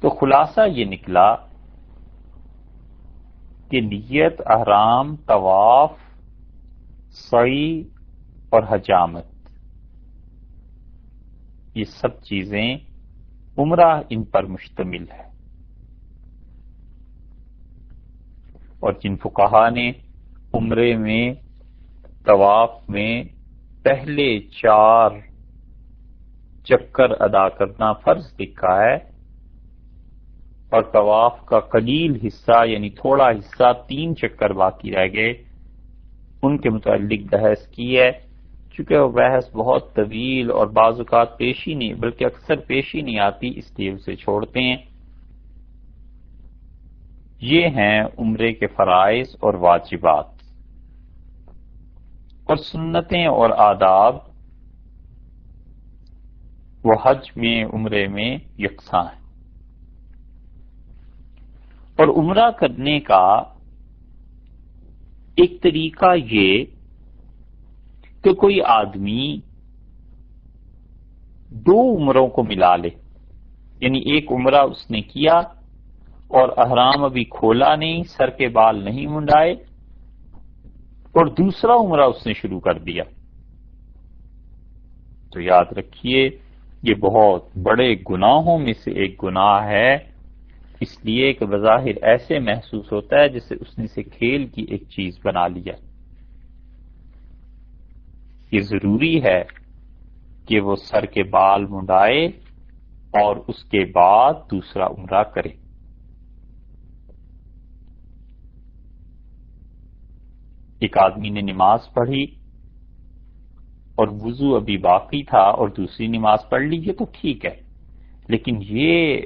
تو خلاصہ یہ نکلا کہ نیت، احرام، طواف، سعی اور حجامت، یہ سب چیزیں عمرہ ان پر مشتمل ہے۔ اور جن فقہا نے عمرے میں طواف میں پہلے 4 چکر ادا کرنا فرض لکھا ہے اور طواف کا قلیل حصہ یعنی تھوڑا حصہ 3 چکر باقی رہ گئے، ان کے متعلق بحث کی ہے۔ چونکہ وہ بحث بہت طویل اور بعض اوقات پیش ہی نہیں بلکہ اکثر پیش ہی نہیں آتی، اس لیے اسے چھوڑتے ہیں۔ یہ ہیں عمرے کے فرائض اور واجبات، اور سنتیں اور آداب وہ حج میں عمرے میں یکساں ہیں۔ اور عمرہ کرنے کا ایک طریقہ یہ کہ کوئی آدمی 2 عمروں کو ملا لے، یعنی ایک عمرہ اس نے کیا اور احرام ابھی کھولا نہیں، سر کے بال نہیں منڈائے، اور دوسرا عمرہ اس نے شروع کر دیا۔ تو یاد رکھیے یہ بہت بڑے گناہوں میں سے ایک گناہ ہے، اس لیے کہ بظاہر ایسے محسوس ہوتا ہے جیسے اس نے اسے کھیل کی ایک چیز بنا لیا۔ یہ ضروری ہے کہ وہ سر کے بال منڈائے اور اس کے بعد دوسرا عمرہ کرے۔ ایک آدمی نے نماز پڑھی اور وضو ابھی باقی تھا اور دوسری نماز پڑھ لی، یہ تو ٹھیک ہے، لیکن یہ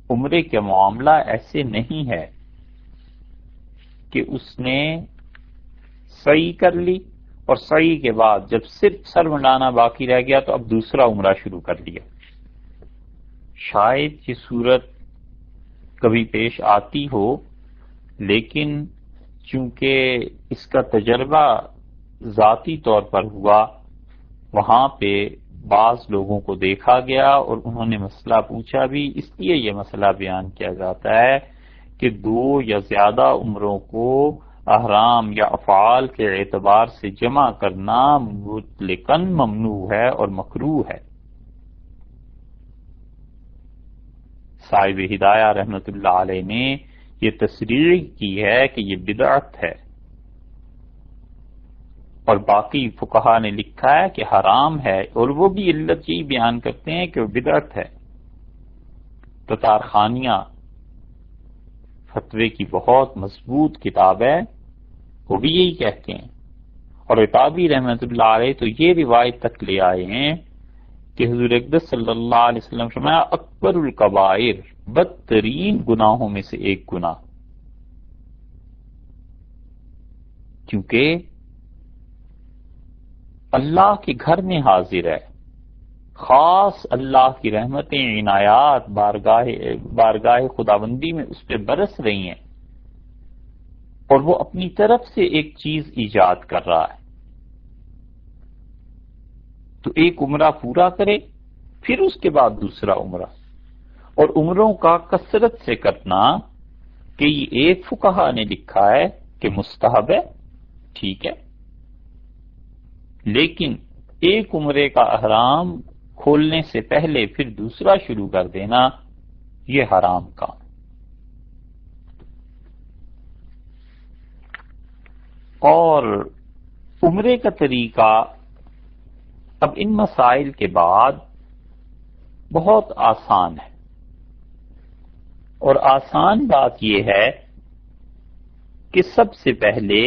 عمرے کا معاملہ ایسے نہیں ہے کہ اس نے سعی کر لی اور سعی کے بعد جب صرف سر منڈانا باقی رہ گیا تو اب دوسرا عمرہ شروع کر لیا۔ شاید یہ صورت کبھی پیش آتی ہو، لیکن چونکہ اس کا تجربہ ذاتی طور پر ہوا، وہاں پہ بعض لوگوں کو دیکھا گیا اور انہوں نے مسئلہ پوچھا بھی، اس لیے یہ مسئلہ بیان کیا جاتا ہے کہ 2 یا زیادہ عمروں کو احرام یا افعال کے اعتبار سے جمع کرنا مطلقاً ممنوع ہے اور مکروہ ہے۔ صاحب ہدایہ رحمۃ اللہ علیہ نے یہ تصریح کی ہے کہ یہ بدعت ہے، اور باقی فقہا نے لکھا ہے کہ حرام ہے، اور وہ بھی علت یہی بیان کرتے ہیں کہ وہ بدعت ہے۔ تتار خانیہ فتوے کی بہت مضبوط کتاب ہے، وہ بھی یہی کہتے ہیں، اور عطابی رحمۃ اللہ علیہ تو یہ روایت تک لے آئے ہیں کہ حضور اقدس صلی اللہ علیہ وسلم فرمایا اکبر الکبائر، بدترین گناہوں میں سے ایک گناہ، کیونکہ اللہ کے گھر میں حاضر ہے، خاص اللہ کی رحمتیں عنایات بارگاہ خداوندی میں اس پہ برس رہی ہیں، اور وہ اپنی طرف سے ایک چیز ایجاد کر رہا ہے، تو ایک عمرہ پورا کرے پھر اس کے بعد دوسرا عمرہ، اور عمروں کا کثرت سے کرنا کہ یہ ایک فقہا نے لکھا ہے کہ مستحب ہے، ٹھیک ہے، لیکن ایک عمرے کا احرام کھولنے سے پہلے پھر دوسرا شروع کر دینا یہ حرام کام۔ اور عمرے کا طریقہ اب ان مسائل کے بعد بہت آسان ہے، اور آسان بات یہ ہے کہ سب سے پہلے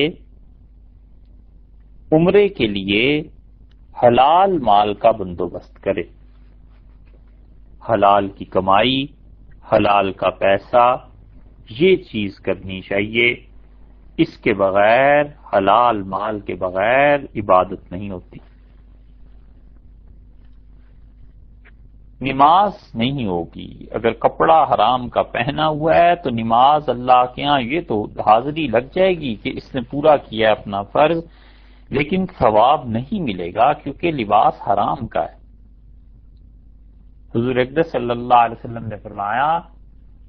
عمرے کے لیے حلال مال کا بندوبست کرے، حلال کی کمائی، حلال کا پیسہ، یہ چیز کرنی چاہیے، اس کے بغیر، حلال مال کے بغیر عبادت نہیں ہوتی۔ نماز نہیں ہوگی، اگر کپڑا حرام کا پہنا ہوا ہے تو نماز اللہ کے ہاں یہ تو حاضری لگ جائے گی کہ اس نے پورا کیا اپنا فرض، لیکن ثواب نہیں ملے گا کیونکہ لباس حرام کا ہے۔ حضور اقدس صلی اللہ علیہ وسلم نے فرمایا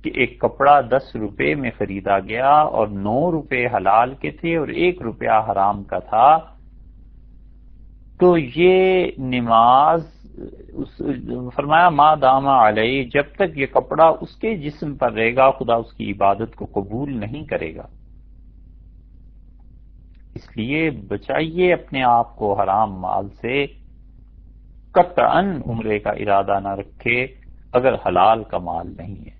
کہ ایک کپڑا 10 روپے میں خریدا گیا اور 9 روپے حلال کے تھے اور 1 روپیہ حرام کا تھا، تو یہ نماز فرمایا ما دام علیہ، جب تک یہ کپڑا اس کے جسم پر رہے گا خدا اس کی عبادت کو قبول نہیں کرے گا۔ اس لیے بچائیے اپنے آپ کو حرام مال سے، قطعاً عمرے کا ارادہ نہ رکھے اگر حلال کا مال نہیں ہے۔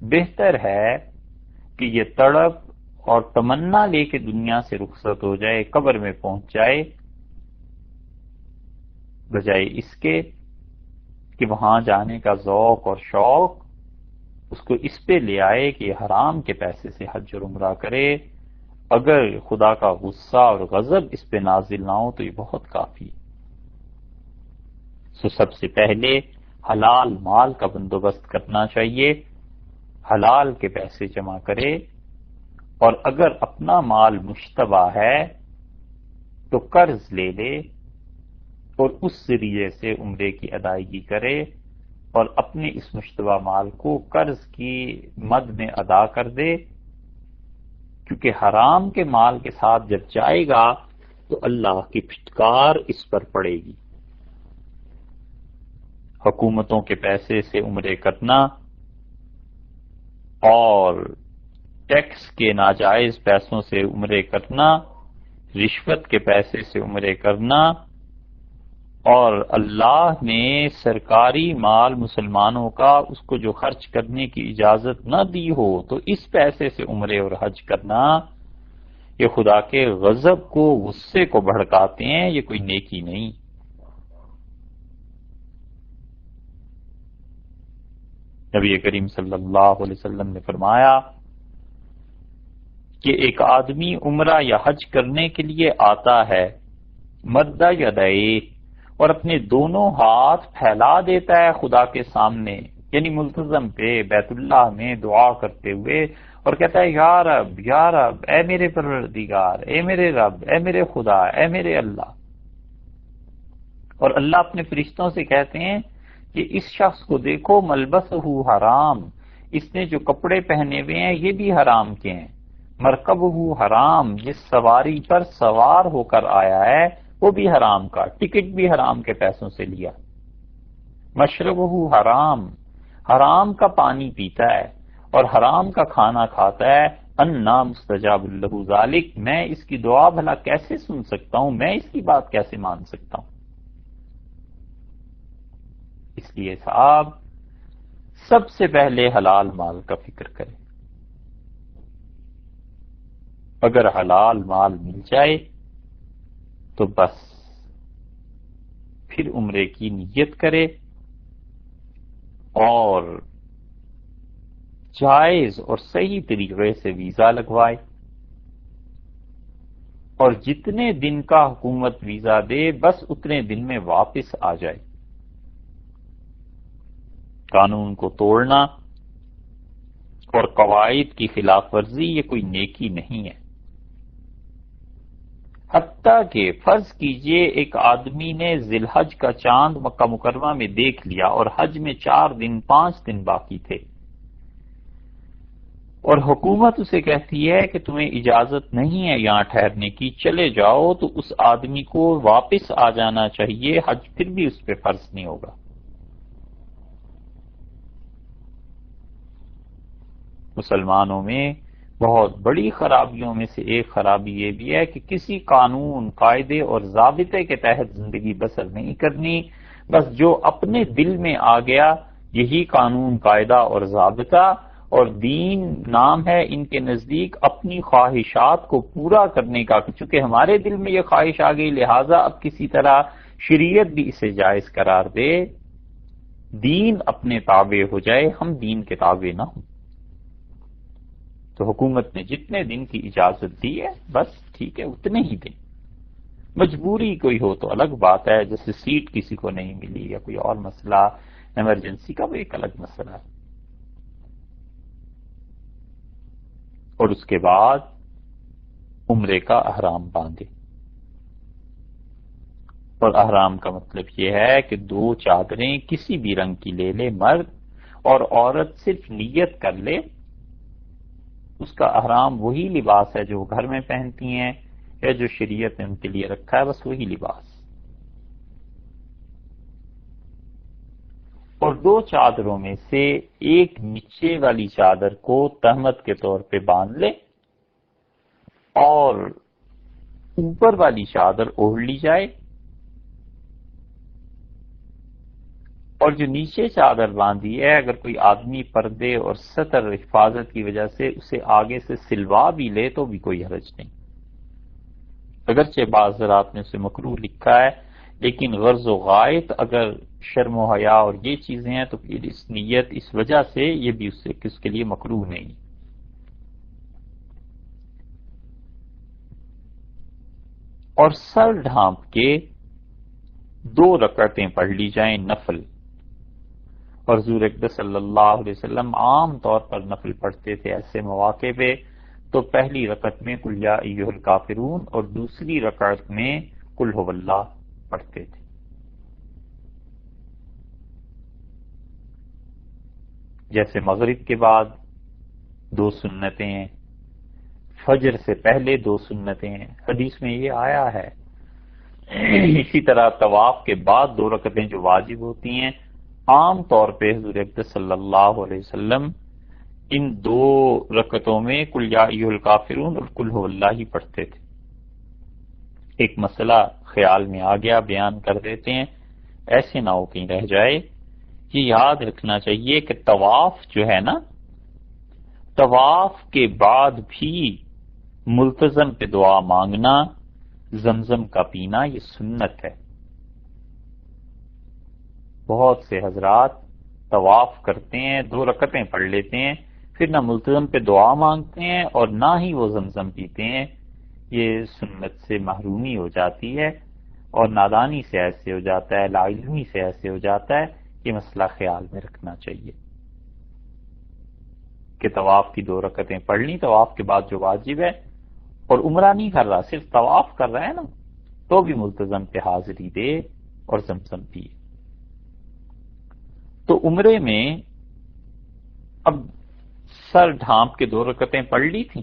بہتر ہے کہ یہ تڑپ اور تمنا لے کے دنیا سے رخصت ہو جائے، قبر میں پہنچ جائے، بجائے اس کے کہ وہاں جانے کا ذوق اور شوق اس کو اس پہ لے آئے کہ حرام کے پیسے سے حج اور عمرہ کرے۔ اگر خدا کا غصہ اور غضب اس پہ نازل نہ ہو تو یہ بہت کافی۔ سب سے پہلے حلال مال کا بندوبست کرنا چاہیے، حلال کے پیسے جمع کرے، اور اگر اپنا مال مشتبہ ہے تو قرض لے لے اور اس ذریعے سے عمرے کی ادائیگی کرے، اور اپنے اس مشتبہ مال کو قرض کی مد میں ادا کر دے، کیونکہ حرام کے مال کے ساتھ جب جائے گا تو اللہ کی پھٹکار اس پر پڑے گی۔ حکومتوں کے پیسے سے عمرے کرنا اور ٹیکس کے ناجائز پیسوں سے عمرے کرنا، رشوت کے پیسے سے عمرے کرنا، اور اللہ نے سرکاری مال مسلمانوں کا اس کو جو خرچ کرنے کی اجازت نہ دی ہو تو اس پیسے سے عمرے اور حج کرنا، یہ خدا کے غضب کو، غصے کو بھڑکاتے ہیں، یہ کوئی نیکی نہیں۔ نبی کریم صلی اللہ علیہ وسلم نے فرمایا کہ ایک آدمی عمرہ یا حج کرنے کے لیے آتا ہے، مد یدیہ، اور اپنے دونوں ہاتھ پھیلا دیتا ہے خدا کے سامنے، یعنی ملتزم پہ بیت اللہ میں دعا کرتے ہوئے، اور کہتا ہے یا رب یا رب، اے میرے پروردگار، اے میرے رب، اے میرے خدا، اے میرے اللہ۔ اور اللہ اپنے فرشتوں سے کہتے ہیں کہ اس شخص کو دیکھو، ملبسہ حرام، اس نے جو کپڑے پہنے ہوئے ہیں یہ بھی حرام کے ہیں، مرکبہ حرام، جس سواری پر سوار ہو کر آیا ہے وہ بھی حرام کا، ٹکٹ بھی حرام کے پیسوں سے لیا، مشربہ حرام، حرام کا پانی پیتا ہے اور حرام کا کھانا کھاتا ہے، انا مستجاب لہ ذالک، میں اس کی دعا بھلا کیسے سن سکتا ہوں، میں اس کی بات کیسے مان سکتا ہوں۔ اس لیے صاحب سب سے پہلے حلال مال کا فکر کریں، اگر حلال مال مل جائے تو بس پھر عمرے کی نیت کرے اور جائز اور صحیح طریقے سے ویزا لگوائے، اور جتنے دن کا حکومت ویزا دے بس اتنے دن میں واپس آ جائے۔ قانون کو توڑنا اور قواعد کی خلاف ورزی یہ کوئی نیکی نہیں ہے۔ حتیٰ کہ فرض کیجئے ایک آدمی نے ذی الحج کا چاند مکہ مکرمہ میں دیکھ لیا اور حج میں 4 دن 5 دن باقی تھے، اور حکومت اسے کہتی ہے کہ تمہیں اجازت نہیں ہے یہاں ٹھہرنے کی، چلے جاؤ، تو اس آدمی کو واپس آ جانا چاہیے، حج پھر بھی اس پہ فرض نہیں ہوگا۔ مسلمانوں میں بہت بڑی خرابیوں میں سے ایک خرابی یہ بھی ہے کہ کسی قانون، قاعدے اور ضابطے کے تحت زندگی بسر نہیں کرنی، بس جو اپنے دل میں آ گیا یہی قانون، قاعدہ اور ضابطہ، اور دین نام ہے ان کے نزدیک اپنی خواہشات کو پورا کرنے کا، چونکہ ہمارے دل میں یہ خواہش آ گئی لہٰذا اب کسی طرح شریعت بھی اسے جائز قرار دے، دین اپنے تابع ہو جائے، ہم دین کے تابع نہ ہوں۔ تو حکومت نے جتنے دن کی اجازت دی ہے بس ٹھیک ہے، اتنے ہی دیں، مجبوری کوئی ہو تو الگ بات ہے، جیسے سیٹ کسی کو نہیں ملی یا کوئی اور مسئلہ ایمرجنسی کا، وہ ایک الگ مسئلہ ہے۔ اور اس کے بعد عمرے کا احرام باندھے، اور احرام کا مطلب یہ ہے کہ 2 چادریں کسی بھی رنگ کی لے لے مرد، اور عورت صرف نیت کر لے، اس کا احرام وہی لباس ہے جو گھر میں پہنتی ہیں، یا جو شریعت نے ان کے لیے رکھا ہے بس وہی لباس. اور 2 چادروں میں سے ایک نیچے والی چادر کو تہمت کے طور پہ باندھ لے اور اوپر والی چادر اوڑھ لی جائے، اور جو نیچے چادر باندھی ہے اگر کوئی آدمی پردے اور ستر حفاظت کی وجہ سے اسے آگے سے سلوا بھی لے تو بھی کوئی حرج نہیں. اگرچہ بعض حضرات نے اسے مکروہ لکھا ہے، لیکن غرض و غائط اگر شرم و حیا اور یہ چیزیں ہیں تو پھر اس نیت اس وجہ سے یہ بھی اس کے لیے مکروہ نہیں. اور سر ڈھانپ کے 2 رکعتیں پڑھ لی جائیں نفل. اور حضور اقدس صلی اللہ علیہ وسلم عام طور پر نفل پڑھتے تھے ایسے مواقع پہ تو پہلی رکعت میں قل یا ایھا الکافرون اور دوسری رکعت میں قل ھو اللہ پڑھتے تھے. جیسے مغرب کے بعد 2 سنتیں ہیں، فجر سے پہلے 2 سنتیں ہیں، حدیث میں یہ آیا ہے. اسی طرح طواف کے بعد 2 رکعتیں جو واجب ہوتی ہیں، عام طور پہ حضور اقدس صلی اللہ علیہ وسلم ان 2 رکعتوں میں قل یا ایھا الکافرون اور قل ھو اللہ ہی پڑھتے تھے. ایک مسئلہ خیال میں آ گیا، بیان کر دیتے ہیں، ایسے نہ ہو کہیں رہ جائے. یہ یاد رکھنا چاہیے کہ طواف جو ہے نا، طواف کے بعد بھی ملتزم پہ دعا مانگنا، زمزم کا پینا، یہ سنت ہے. بہت سے حضرات طواف کرتے ہیں، 2 رکعتیں پڑھ لیتے ہیں، پھر نہ ملتزم پہ دعا مانگتے ہیں اور نہ ہی وہ زمزم پیتے ہیں. یہ سنت سے محرومی ہو جاتی ہے اور نادانی سے ایسے ہو جاتا ہے، لاعلمی سے ایسے ہو جاتا ہے. یہ مسئلہ خیال میں رکھنا چاہیے کہ طواف کی 2 رکعتیں پڑھ لی طواف کے بعد جو واجب ہے، اور عمرہ نہیں کر رہا صرف طواف کر رہا ہے نا، تو بھی ملتزم پہ حاضری دے اور زمزم پیے. تو عمرے میں اب سر ڈھانپ کے 2 رکعتیں پڑھ لی تھیں،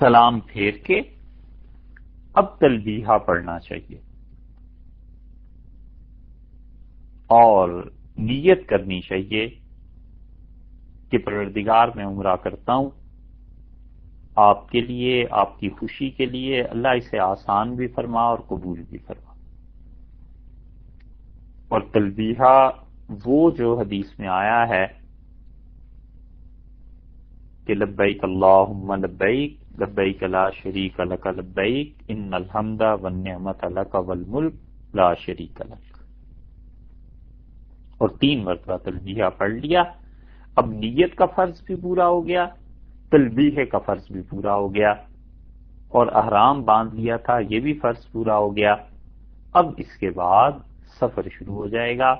سلام پھیر کے اب تلبیہ پڑھنا چاہیے اور نیت کرنی چاہیے کہ پروردگار میں عمرہ کرتا ہوں آپ کے لیے، آپ کی خوشی کے لیے، اللہ اسے آسان بھی فرما اور قبول بھی فرما. اور تلبیہ وہ جو حدیث میں آیا ہے کہ لبیک اللہم لبیک لبیک لا شریک لک لبیک ان الحمد والنعمت لک والملک لا شریک لک، اور 3 مرتبہ تلبیہ پڑھ لیا. اب نیت کا فرض بھی پورا ہو گیا، تلبیہ کا فرض بھی پورا ہو گیا، اور احرام باندھ لیا تھا یہ بھی فرض پورا ہو گیا. اب اس کے بعد سفر شروع ہو جائے گا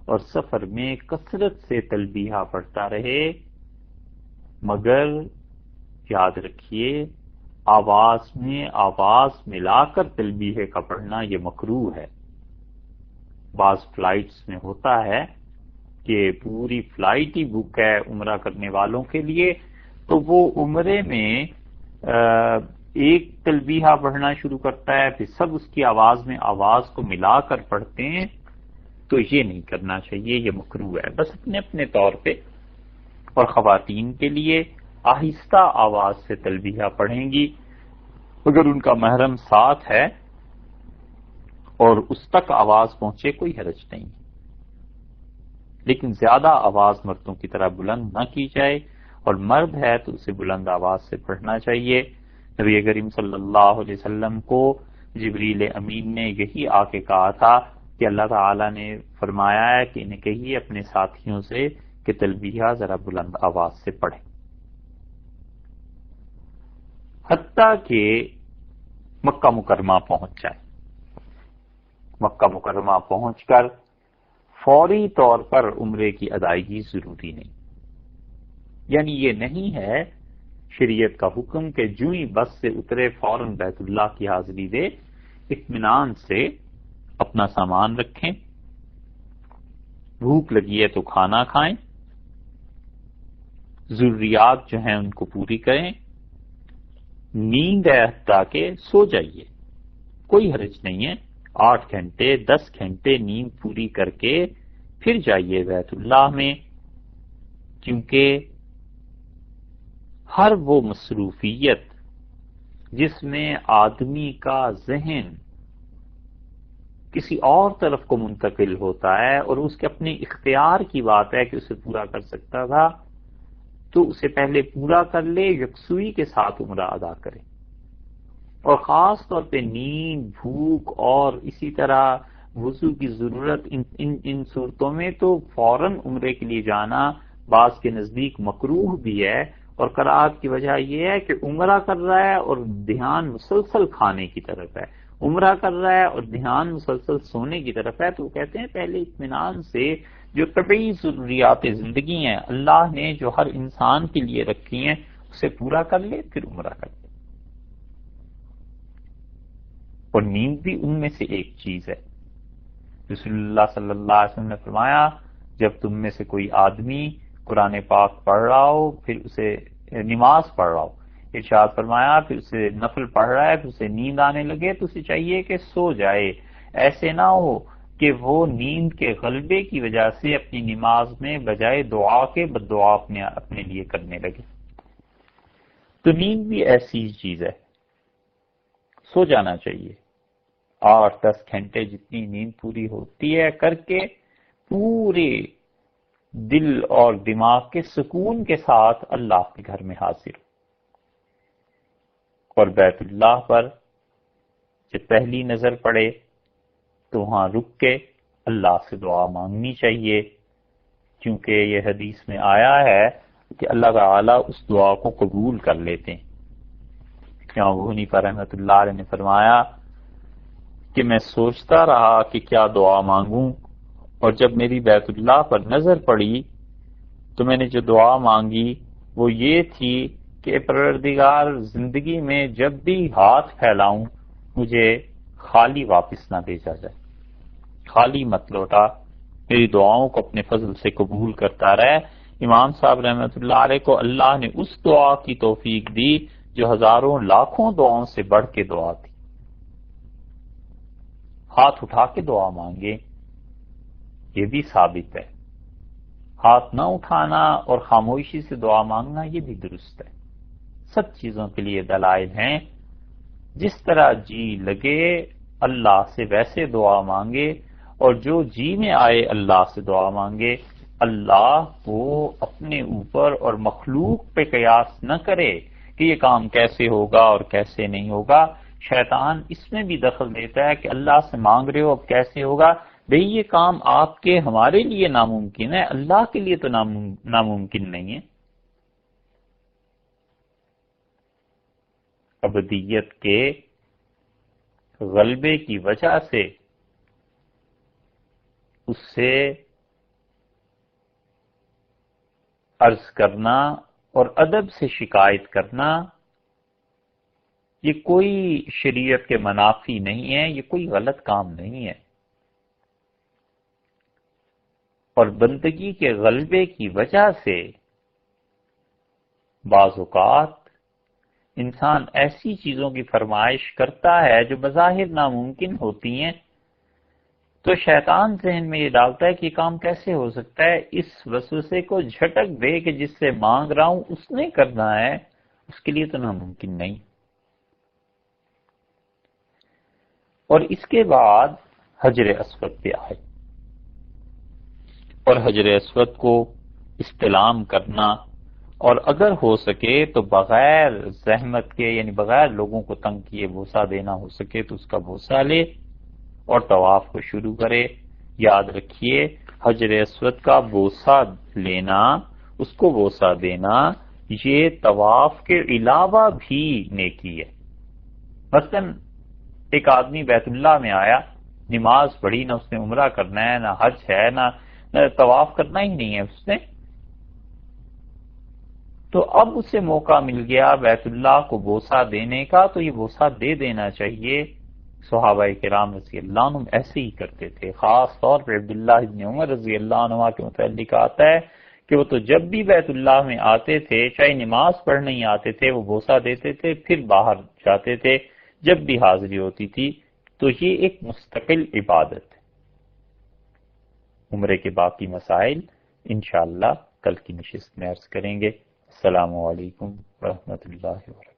اور سفر میں کثرت سے تلبیہ پڑھتا رہے، مگر یاد رکھیے آواز میں آواز ملا کر تلبیہ کا پڑھنا یہ مکروہ ہے. بعض فلائٹس میں ہوتا ہے کہ پوری فلائٹ ہی بک ہے عمرہ کرنے والوں کے لیے، تو وہ عمرے میں ایک تلبیہ پڑھنا شروع کرتا ہے، پھر سب اس کی آواز میں آواز کو ملا کر پڑھتے ہیں. تو یہ نہیں کرنا چاہیے، یہ مکروہ ہے. بس اپنے اپنے طور پہ. اور خواتین کے لیے آہستہ آواز سے تلبیہ پڑھیں گی، اگر ان کا محرم ساتھ ہے اور اس تک آواز پہنچے کوئی حرج نہیں، لیکن زیادہ آواز مردوں کی طرح بلند نہ کی جائے، اور مرد ہے تو اسے بلند آواز سے پڑھنا چاہیے. نبی کریم صلی اللہ علیہ وسلم کو جبریل امین نے یہی آ کے کہا تھا کہ اللہ تعالیٰ نے فرمایا ہے کہ انہیں کہیے اپنے ساتھیوں سے کہ تلبیہ ذرا بلند آواز سے پڑھیں. حتیٰ کہ مکہ مکرمہ پہنچ جائے. مکہ مکرمہ پہنچ کر فوری طور پر عمرے کی ادائیگی ضروری نہیں. یعنی یہ نہیں ہے شریعت کا حکم کہ جو ہی بس سے اترے فوراً بیت اللہ کی حاضری دے. اطمینان سے اپنا سامان رکھیں، بھوک لگی ہے تو کھانا کھائیں، ضروریات جو ہیں ان کو پوری کریں، نیند ہے حتیٰ کہ سو جائیے، کوئی حرج نہیں ہے، 8 گھنٹے 10 گھنٹے نیند پوری کر کے پھر جائیے بیت اللہ میں، کیونکہ ہر وہ مصروفیت جس میں آدمی کا ذہن کسی اور طرف کو منتقل ہوتا ہے اور اس کے اپنے اختیار کی بات ہے کہ اسے پورا کر سکتا تھا، تو اسے پہلے پورا کر لے، یکسوئی کے ساتھ عمرہ ادا کرے۔ اور خاص طور پہ نیند، بھوک اور اسی طرح وضو کی ضرورت، ان صورتوں میں تو فوراً عمرے کے لیے جانا بعض کے نزدیک مکروہ بھی ہے، اور کراہت کی وجہ یہ ہے کہ عمرہ کر رہا ہے اور دھیان مسلسل کھانے کی طرف ہے، عمرہ کر رہا ہے اور دھیان مسلسل سونے کی طرف ہے، تو وہ کہتے ہیں پہلے اطمینان سے جو طبعی ضروریات زندگی ہیں اللہ نے جو ہر انسان کے لیے رکھی ہیں اسے پورا کر لے، پھر عمرہ کر لے۔ اور نیند بھی ان میں سے ایک چیز ہے۔ رسول اللہ صلی اللہ علیہ وسلم نے فرمایا جب تم میں سے کوئی آدمی قرآن پاک پڑھ رہا ہو، پھر اسے نماز پڑھ رہا ہو، ارشاد فرمایا پھر اسے نفل پڑھ رہا ہے، پھر اسے نیند آنے لگے تو اسے چاہیے کہ سو جائے، ایسے نہ ہو کہ وہ نیند کے غلبے کی وجہ سے اپنی نماز میں بجائے دعا کے بد دعا اپنے لیے کرنے لگے۔ تو نیند بھی ایسی چیز ہے، سو جانا چاہیے، 8-10 گھنٹے جتنی نیند پوری ہوتی ہے کر کے پورے دل اور دماغ کے سکون کے ساتھ اللہ کے گھر میں حاضر ہو۔ اور بیت اللہ پر جب پہلی نظر پڑے تو وہاں رک کے اللہ سے دعا مانگنی چاہیے، کیونکہ یہ حدیث میں آیا ہے کہ اللہ تعالیٰ اس دعا کو قبول کر لیتے ہیں۔ ابو حنیفہ رحمۃ اللہ علیہ نے فرمایا کہ میں سوچتا رہا کہ کیا دعا مانگوں، اور جب میری بیت اللہ پر نظر پڑی تو میں نے جو دعا مانگی وہ یہ تھی کہ پروردگار زندگی میں جب بھی ہاتھ پھیلاؤں مجھے خالی واپس نہ بھیجا جائے، خالی مت لوٹا، میری دعاؤں کو اپنے فضل سے قبول کرتا رہے۔ امام صاحب رحمۃ اللہ علیہ کو اللہ نے اس دعا کی توفیق دی جو ہزاروں لاکھوں دعاؤں سے بڑھ کے دعا تھی۔ ہاتھ اٹھا کے دعا مانگے، یہ بھی ثابت ہے۔ ہاتھ نہ اٹھانا اور خاموشی سے دعا مانگنا یہ بھی درست ہے۔ سب چیزوں کے لیے دلائل ہیں، جس طرح جی لگے اللہ سے ویسے دعا مانگے، اور جو جی میں آئے اللہ سے دعا مانگے۔ اللہ کو اپنے اوپر اور مخلوق پہ قیاس نہ کرے کہ یہ کام کیسے ہوگا اور کیسے نہیں ہوگا۔ شیطان اس میں بھی دخل دیتا ہے کہ اللہ سے مانگ رہے ہو اب کیسے ہوگا، بھئی یہ کام آپ کے ہمارے لیے ناممکن ہے، اللہ کے لیے تو ناممکن نہیں ہے۔ ابدیت کے غلبے کی وجہ سے اس سے عرض کرنا اور ادب سے شکایت کرنا یہ کوئی شریعت کے منافی نہیں ہے، یہ کوئی غلط کام نہیں ہے۔ اور بندگی کے غلبے کی وجہ سے بعض اوقات انسان ایسی چیزوں کی فرمائش کرتا ہے جو بظاہر ناممکن ہوتی ہیں، تو شیطان ذہن میں یہ ڈالتا ہے کہ یہ کام کیسے ہو سکتا ہے، اس وسوسے کو جھٹک دے کہ جس سے مانگ رہا ہوں اس نے کرنا ہے، اس کے لیے تو ناممکن نہیں۔ اور اس کے بعد حجر اسود پہ آئے، اور حجر اسود کو استلام کرنا، اور اگر ہو سکے تو بغیر زحمت کے یعنی بغیر لوگوں کو تنگ کیے بوسہ دینا ہو سکے تو اس کا بوسہ لے اور طواف کو شروع کرے۔ یاد رکھیے حجر اسود کا بوسہ لینا، اس کو بوسہ دینا، یہ طواف کے علاوہ بھی نیکی ہے۔ مثلاً ایک آدمی بیت اللہ میں آیا، نماز پڑھی، نہ اس نے عمرہ کرنا ہے، نہ حج ہے، نہ طواف کرنا ہی نہیں ہے اس نے، تو اب اسے موقع مل گیا بیت اللہ کو بوسہ دینے کا، تو یہ بوسہ دے دینا چاہیے۔ صحابہ کرام رضی اللہ عنہم ایسے ہی کرتے تھے۔ خاص طور پر عبداللہ ابن عمر رضی اللہ عنہ کے متعلق آتا ہے کہ وہ تو جب بھی بیت اللہ میں آتے تھے، چاہے نماز پڑھنے ہی آتے تھے، وہ بوسہ دیتے تھے، پھر باہر جاتے تھے جب بھی حاضری ہوتی تھی. تو یہ ایک مستقل عبادت ہے. عمرے کے باقی مسائل انشاءاللہ کل کی نشست میں عرض کریں گے. السلام علیکم ورحمۃ اللہ وبرکاتہ.